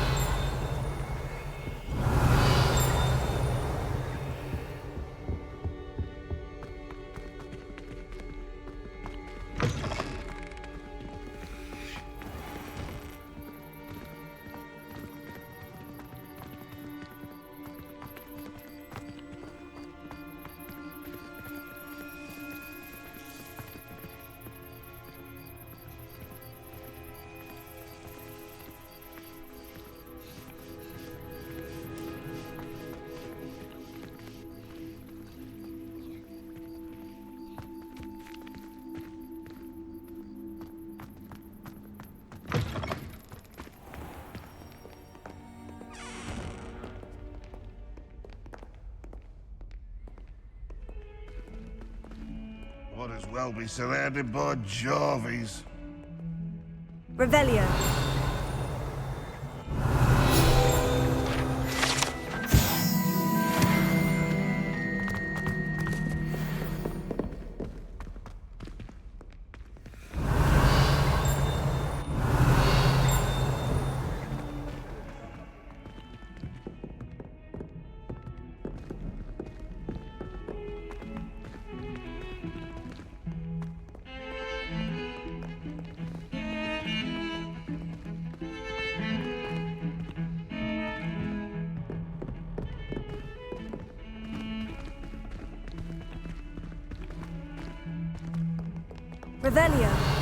Might as well be surrounded by Jarvies. Revelio. Revelio.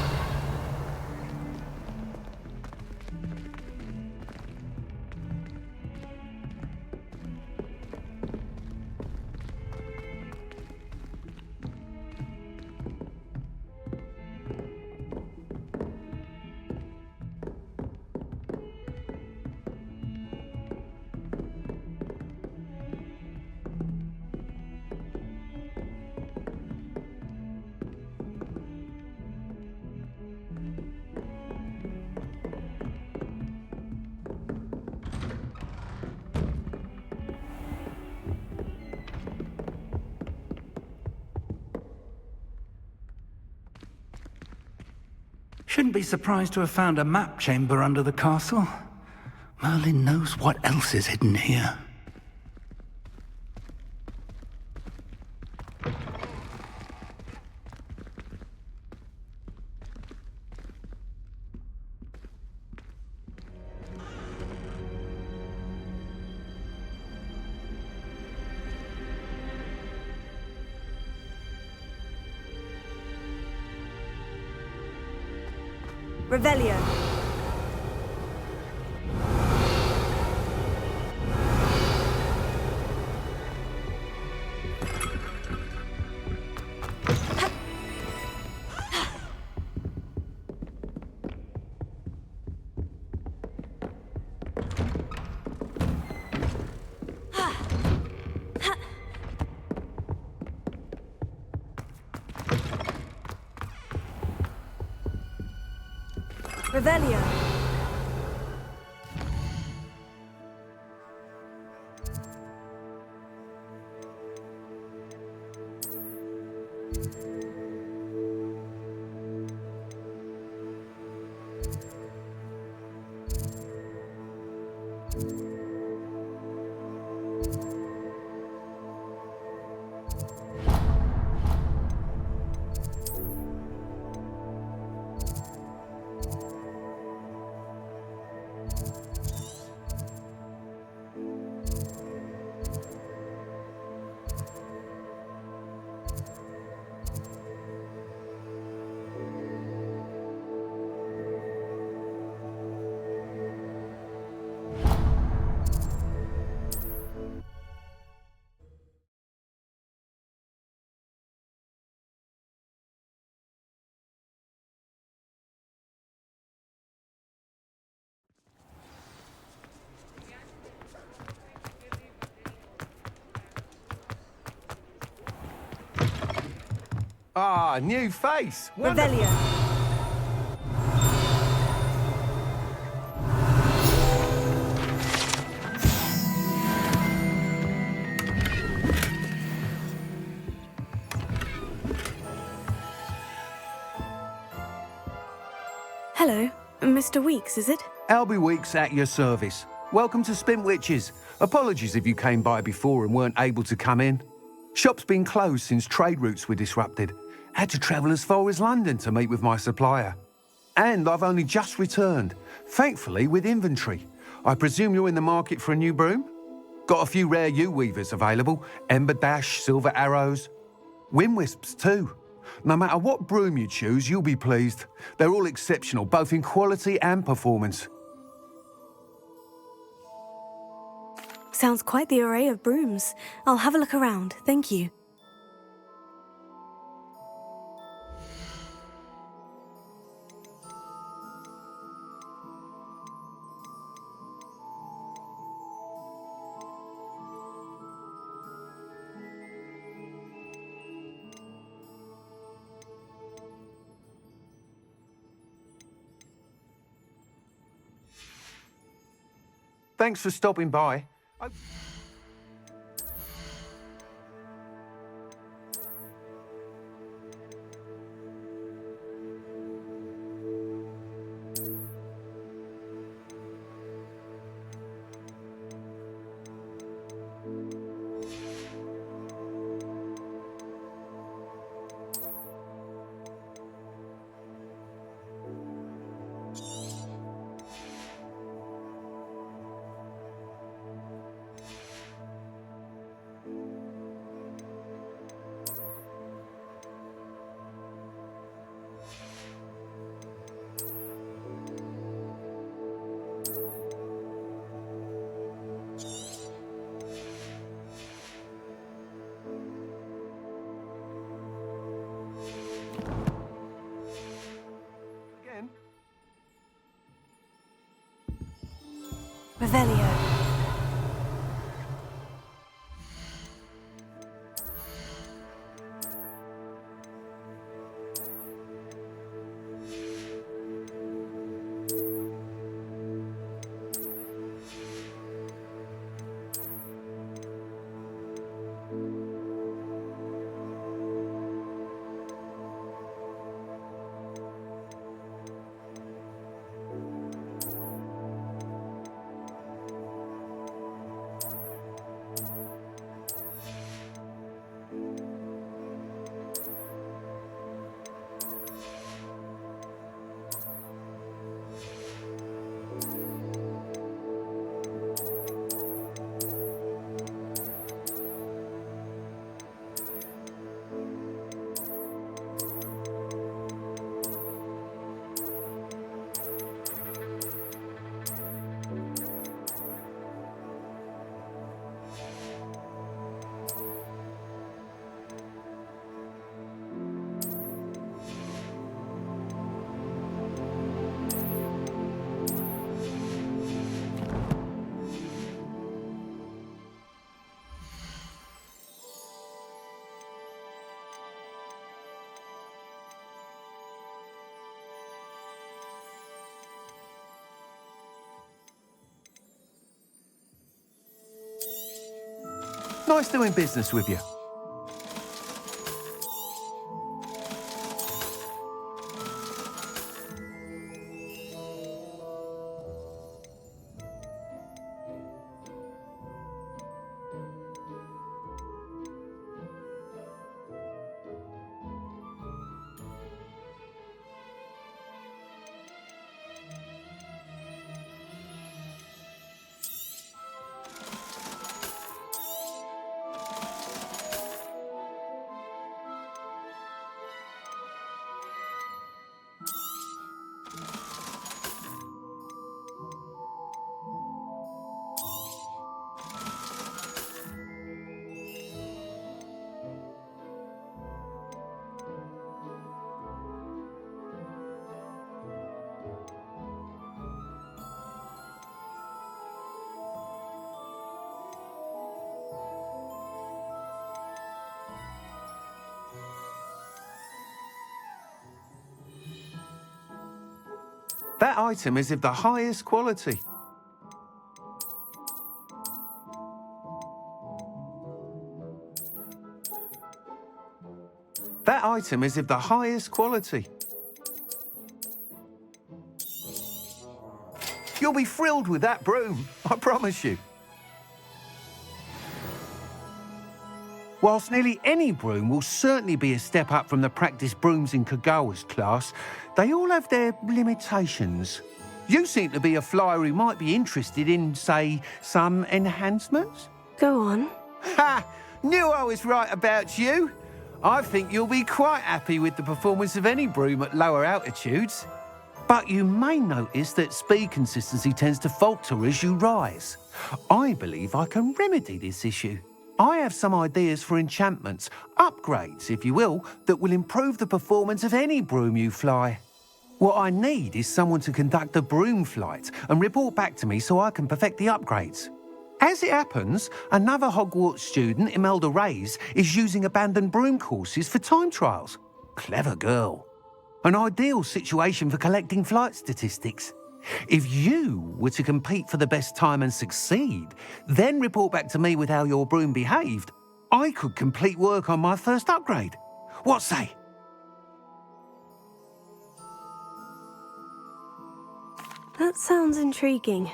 Shouldn't be surprised to have found a map chamber under the castle. Merlin knows what else is hidden here. Revelio. Revelio. Ah, new face. Revelio. Hello, Mr. Weeks, is it? Albie Weeks at your service. Welcome to Spintwitches. Apologies if you came by before and weren't able to come in. Shop's been closed since trade routes were disrupted. Had to travel as far as London to meet with my supplier. And I've only just returned, thankfully with inventory. I presume you're in the market for a new broom? Got a few rare U-weavers available. Ember Dash, Silver Arrows. Wind Wisps too. No matter what broom you choose, you'll be pleased. They're all exceptional, both in quality and performance. Sounds quite the array of brooms. I'll have a look around, thank you. Thanks for stopping by. Revelio. Nice doing business with you. That item is of the highest quality. That item is of the highest quality. You'll be thrilled with that broom, I promise you. Whilst nearly any broom will certainly be a step up from the practice brooms in Kagawa's class, they all have their limitations. You seem to be a flyer who might be interested in, say, some enhancements? Go on. Ha! Knew I was right about you. I think you'll be quite happy with the performance of any broom at lower altitudes. But you may notice that speed consistency tends to falter as you rise. I believe I can remedy this issue. I have some ideas for enchantments, upgrades, if you will, that will improve the performance of any broom you fly. What I need is someone to conduct a broom flight and report back to me so I can perfect the upgrades. As it happens, another Hogwarts student, Imelda Reyes, is using abandoned broom courses for time trials. Clever girl. An ideal situation for collecting flight statistics. If you were to compete for the best time and succeed, then report back to me with how your broom behaved, I could complete work on my first upgrade. What say? That sounds intriguing.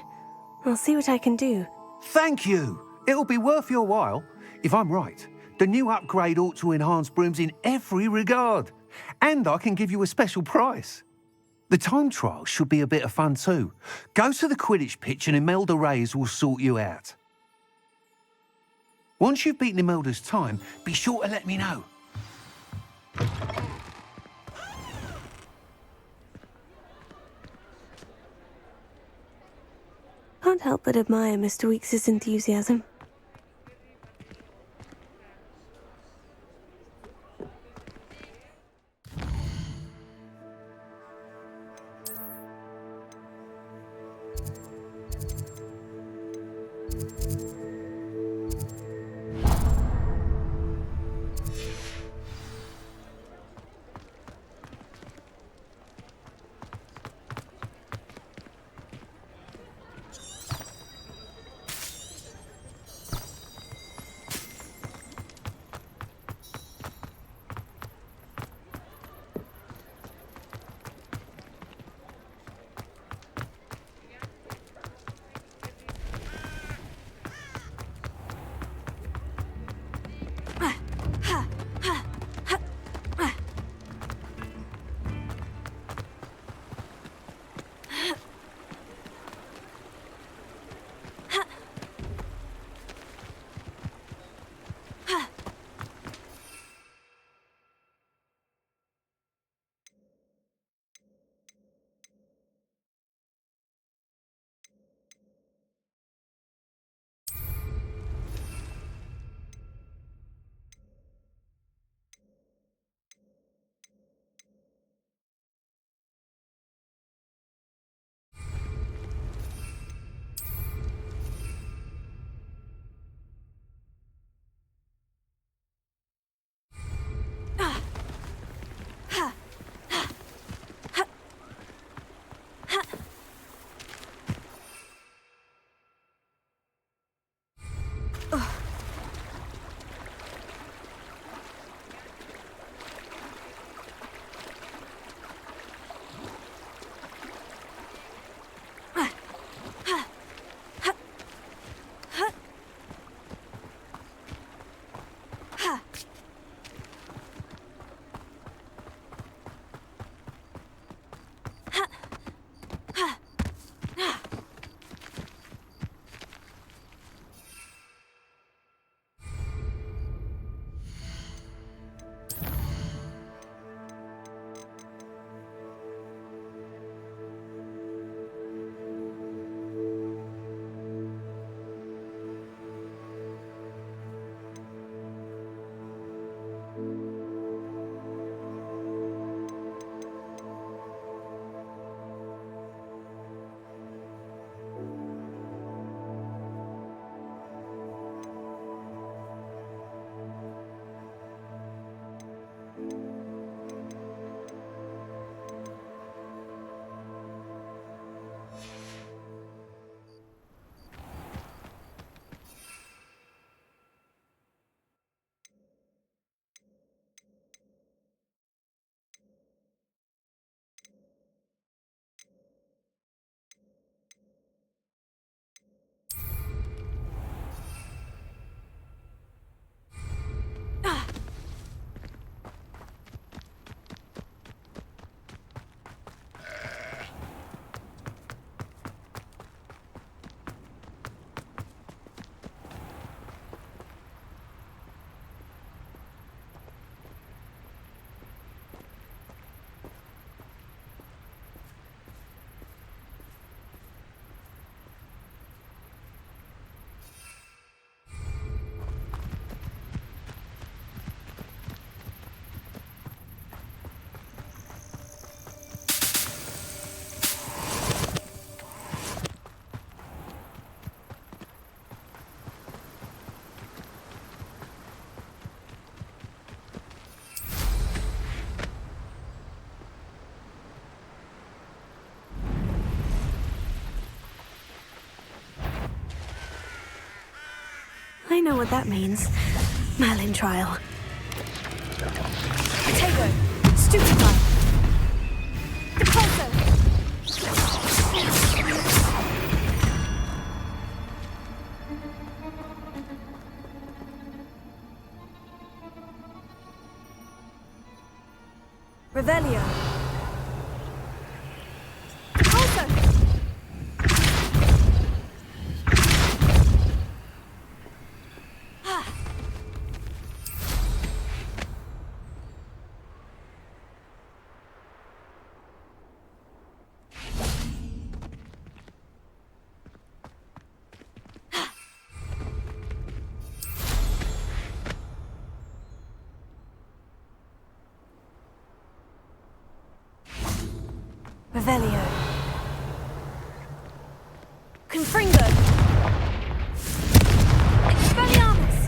I'll see what I can do. Thank you. It'll be worth your while. If I'm right, the new upgrade ought to enhance brooms in every regard. And I can give you a special price. The time trial should be a bit of fun too. Go to the Quidditch pitch and Imelda Reyes will sort you out. Once you've beaten Imelda's time, be sure to let me know. Can't help but admire Mr. Weekes' enthusiasm. I know what that means. Merlin trial. Potato! Stupefy! Depulso! Revelio! Depulso! Revelio. Confringo. Expelliarmus.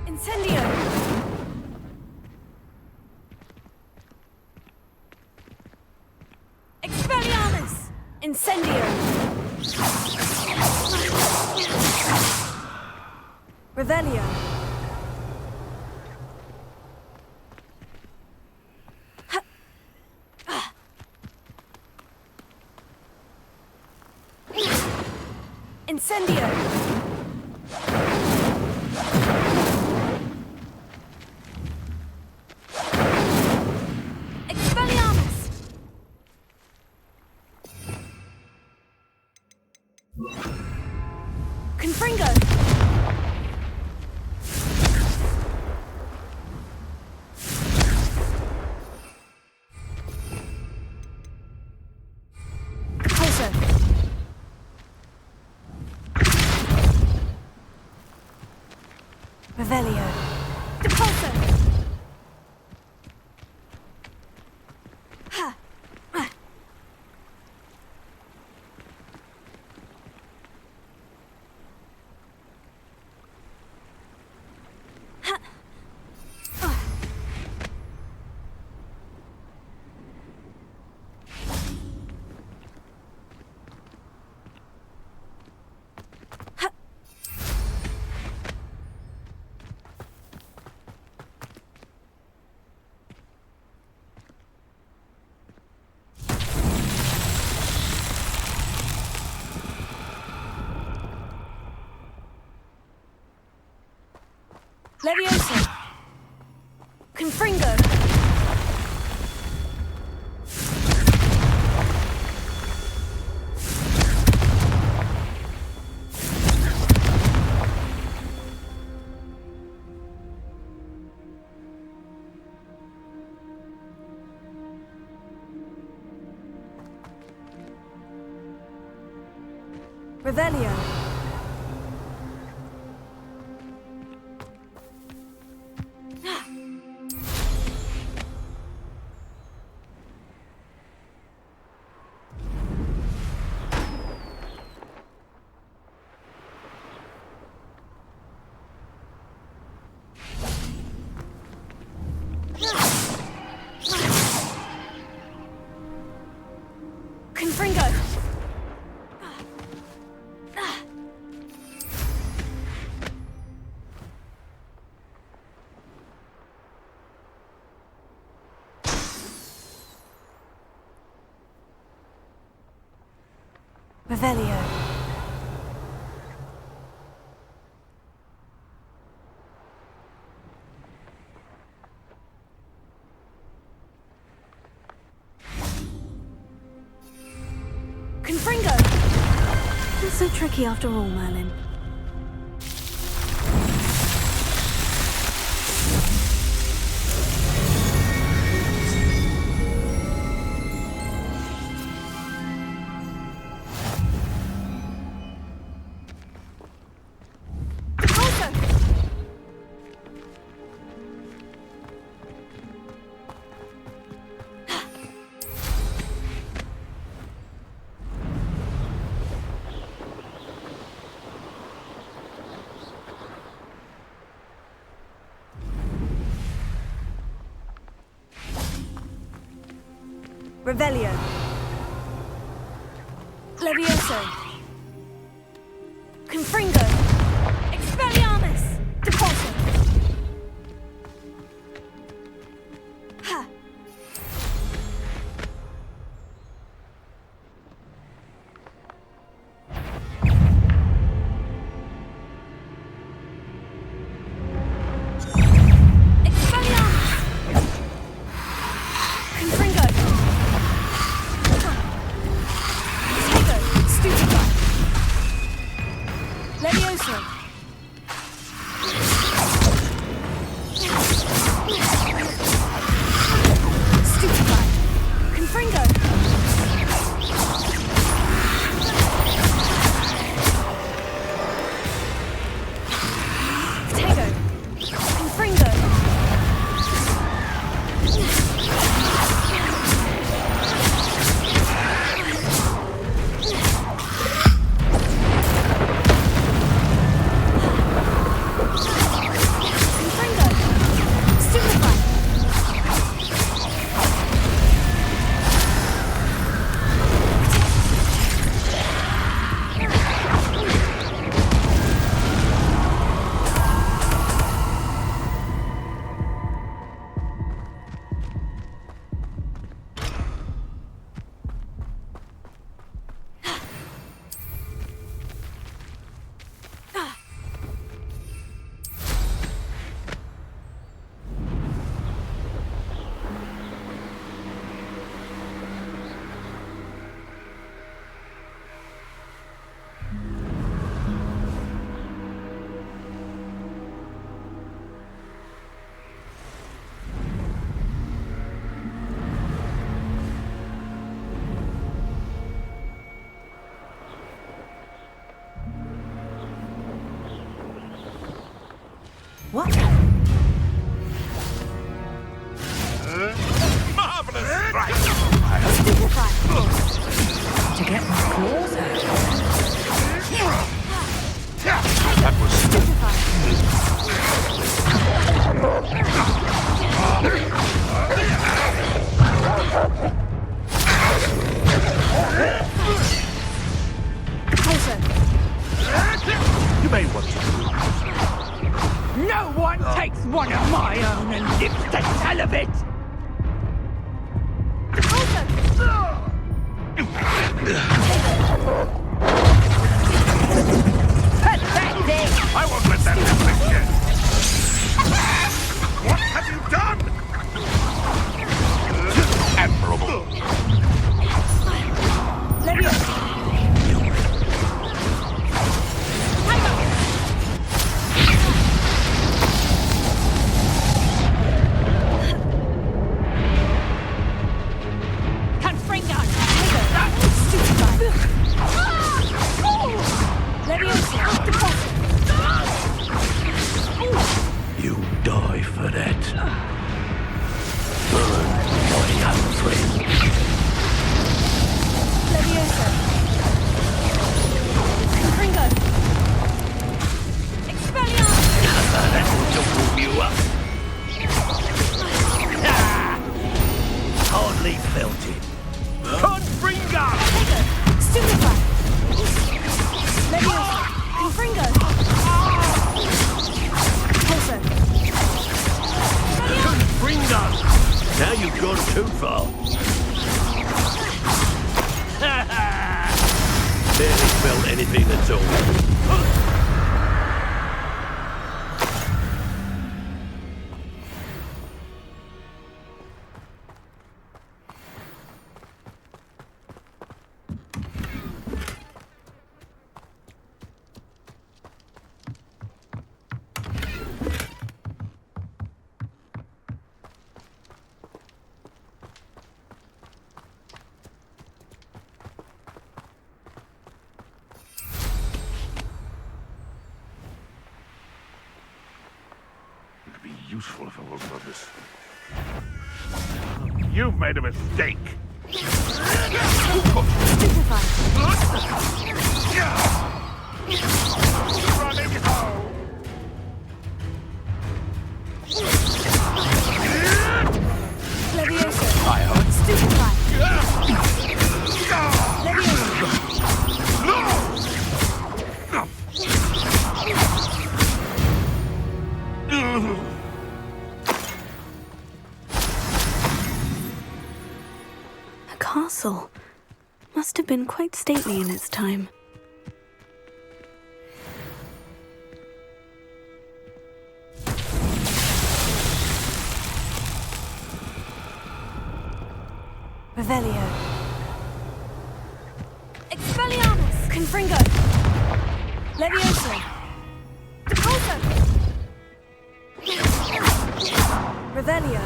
Incendio. Expelliarmus. Incendio. Revelio. Incendio. Expelliarmus. Confringo. Revelio. Depulso. Ha. Leviosa. Confringo. Revelio. Confringo. Revelio. Confringo. Not so tricky after all, Merlin. Revelio. Levioso. Confringo. Expelliarmus. Depulso. Ha. What? Marvelous strike! To get my claws out. That was You may want to. No one takes one of my own and lives to tell of it! pathetic! I won't let that happen again! What have you done? Admirable. You die for that. Burn, my young friend. Levioso. Confringo. Expelliarmus. That ought to warm you up. Hardly felt it. Confringo! Stupefy. Levioso. Confringo. Pulso. Confringo! Now you've gone too far. Barely felt anything at all. It'd be useful if it wasn't on this. You've made a mistake. Running home. Levioso. I hope. Stupefy. must have been quite stately in its time. Revelio. Expelliarmus! Confringo! Levioso! Depulso! Revelio!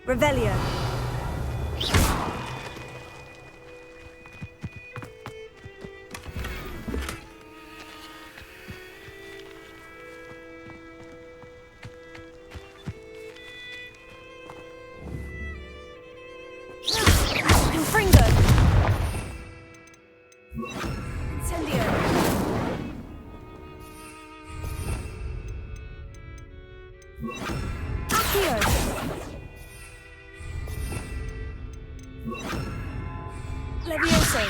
Revelio! Confringo! Incendio! Accio! Levioso!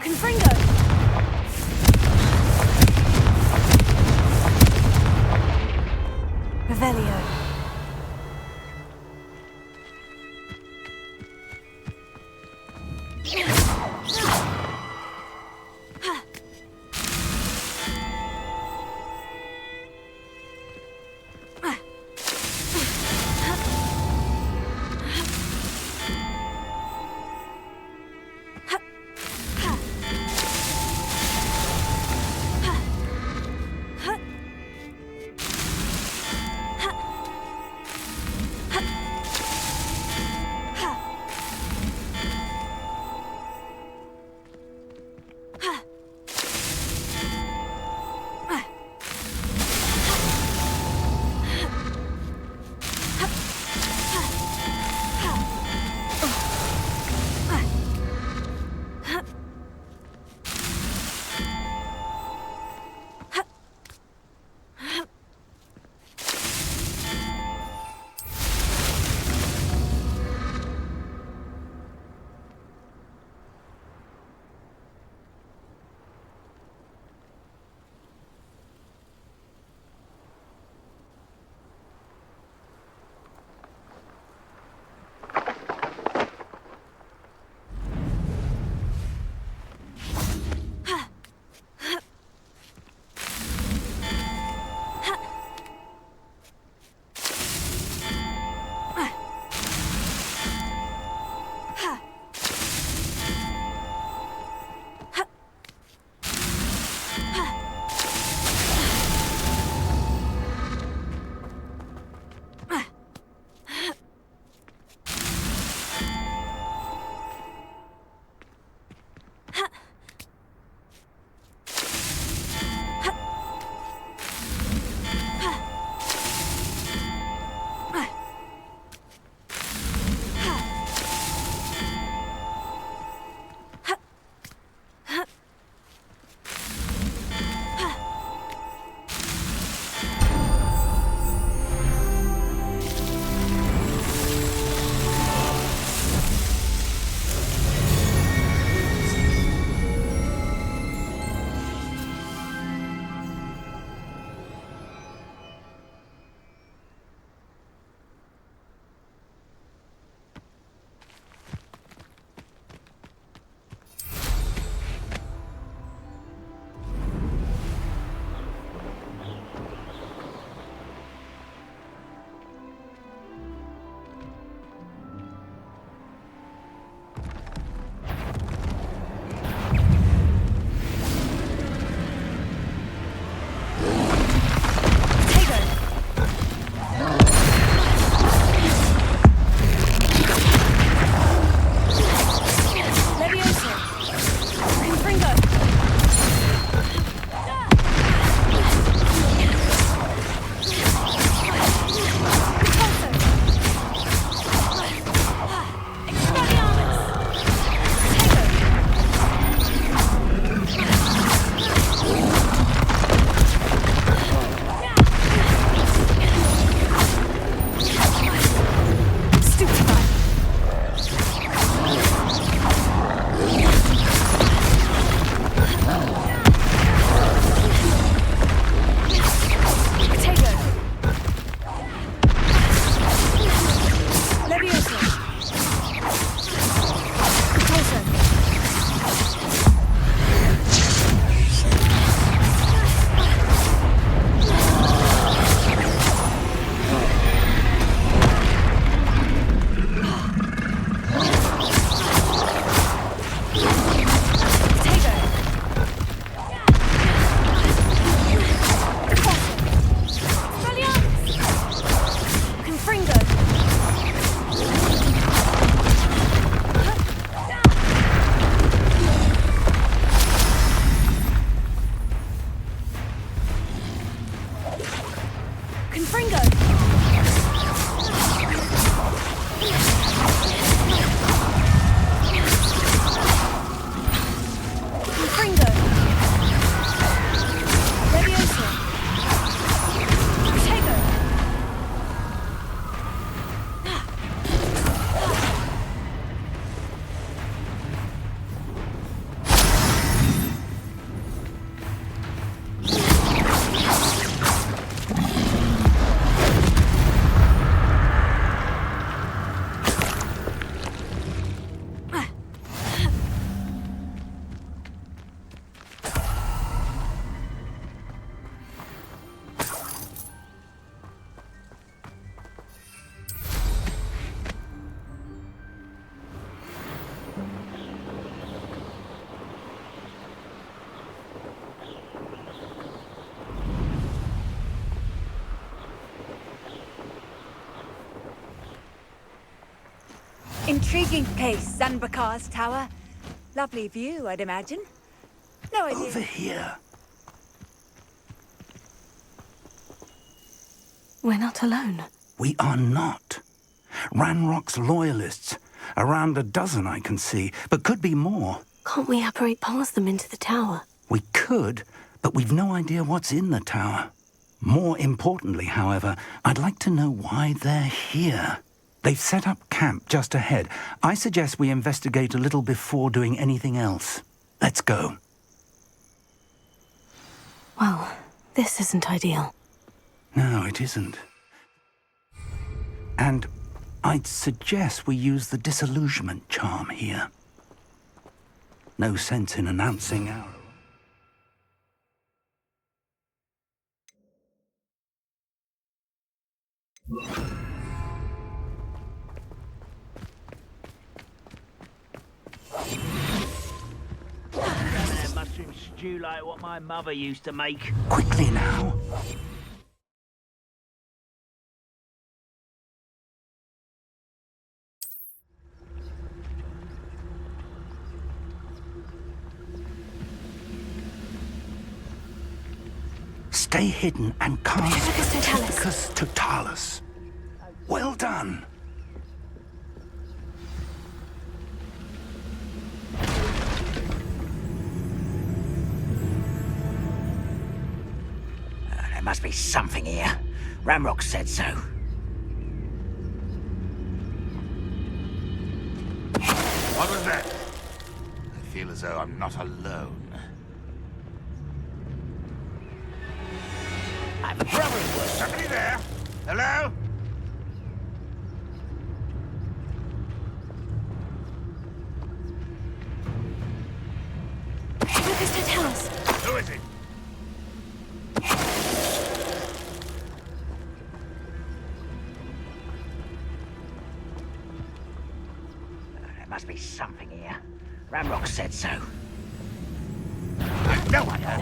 Confringo! Revelio. Intriguing place, Zanbakar's tower. Lovely view, I'd imagine. No idea. Over here. We're not alone. We are not. Ranrock's loyalists. Around a dozen I can see, but could be more. Can't we apparate past them into the tower? We could, but we've no idea what's in the tower. More importantly, however, I'd like to know why they're here. They've set up camp just ahead. I suggest we investigate a little before doing anything else. Let's go. Well, this isn't ideal. No, it isn't. And I'd suggest we use the disillusionment charm here. No sense in announcing our... Mushroom stew like what my mother used to make. Quickly now. Stay hidden and cast Tychicus Totalis. Well done. There must be something here. Ramrock said so. What was that? I feel as though I'm not alone. I'm a brother. Somebody there? Hello? Tychicus Totalis. Who is it? There must be something here. Ramrock said so. I know I heard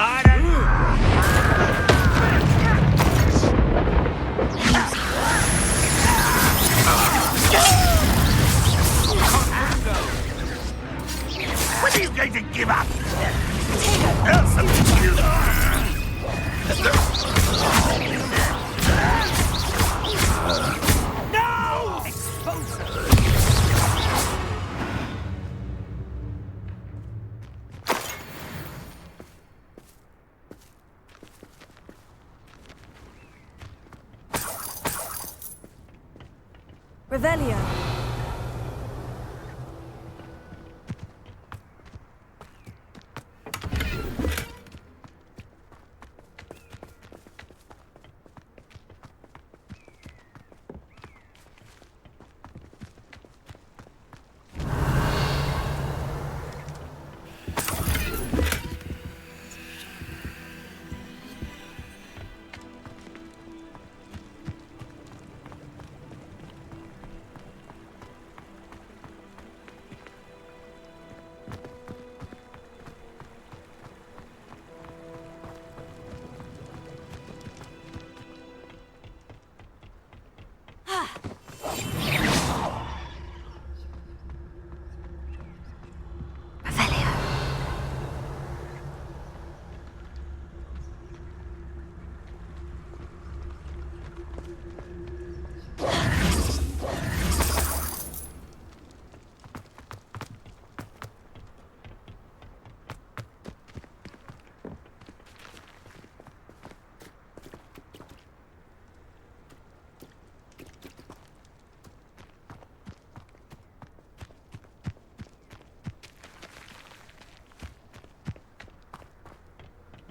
I When are you going to give up? No! Expose her! Revelio.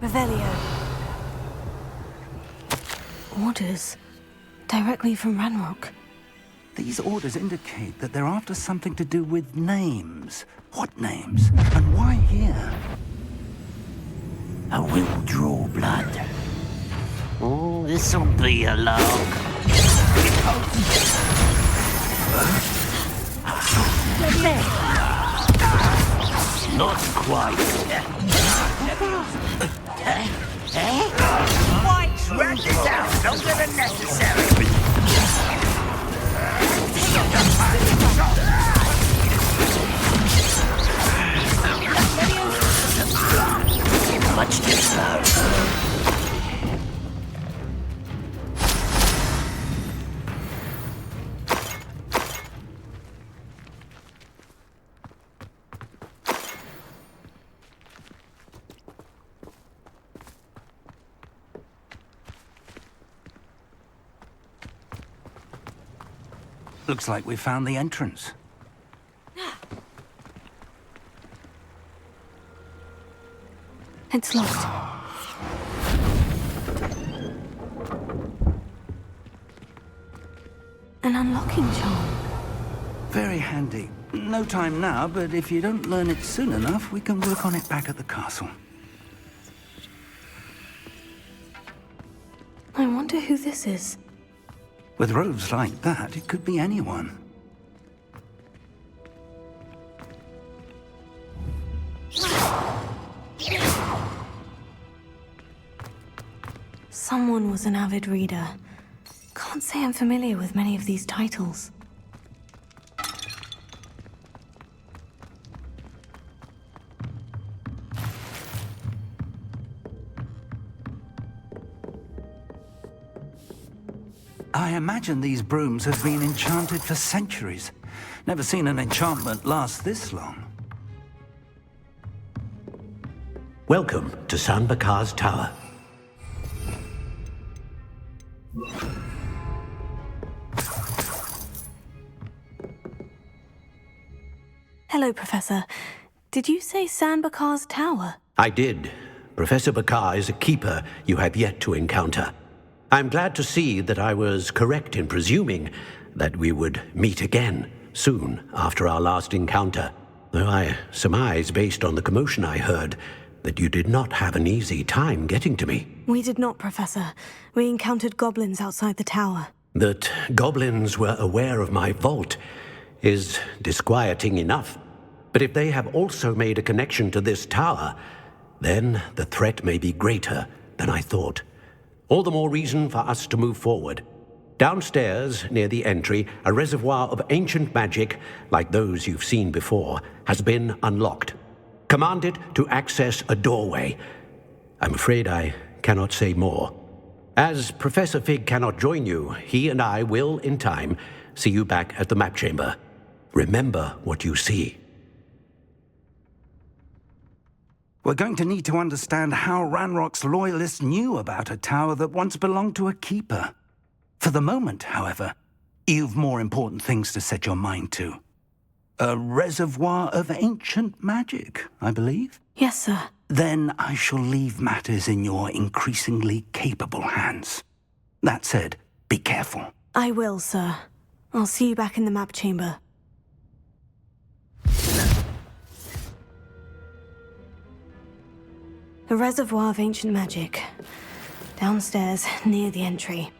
Revelio. Orders. Directly from Ranrock. These orders indicate that they're after something to do with names. What names? And why here? I will draw blood. Oh, this'll be a lark. Not quite. Why drag this out longer than necessary? Much too slow. Looks like we found the entrance. It's locked. An unlocking charm. Very handy. No time now, but if you don't learn it soon enough, we can work on it back at the castle. I wonder who this is. With robes like that, it could be anyone. Someone was an avid reader. Can't say I'm familiar with many of these titles. I imagine these brooms have been enchanted for centuries. Never seen an enchantment last this long. Welcome to Sanbakar's Tower. Hello, Professor. Did you say Sanbakar's Tower? I did. Professor Bakar is a keeper you have yet to encounter. I'm glad to see that I was correct in presuming that we would meet again soon after our last encounter, though I surmise, based on the commotion I heard, that you did not have an easy time getting to me. We did not, Professor. We encountered goblins outside the tower. That goblins were aware of my vault is disquieting enough. But if they have also made a connection to this tower, then the threat may be greater than I thought. All the more reason for us to move forward. Downstairs, near the entry, a reservoir of ancient magic, like those you've seen before, has been unlocked. Commanded to access a doorway. I'm afraid I cannot say more. As Professor Fig cannot join you, he and I will, in time, see you back at the map chamber. Remember what you see. We're going to need to understand how Ranrock's loyalists knew about a tower that once belonged to a keeper. For the moment, however, you've more important things to set your mind to. A reservoir of ancient magic, I believe? Yes, sir. Then I shall leave matters in your increasingly capable hands. That said, be careful. I will, sir. I'll see you back in the map chamber. A reservoir of ancient magic. Downstairs, near the entry.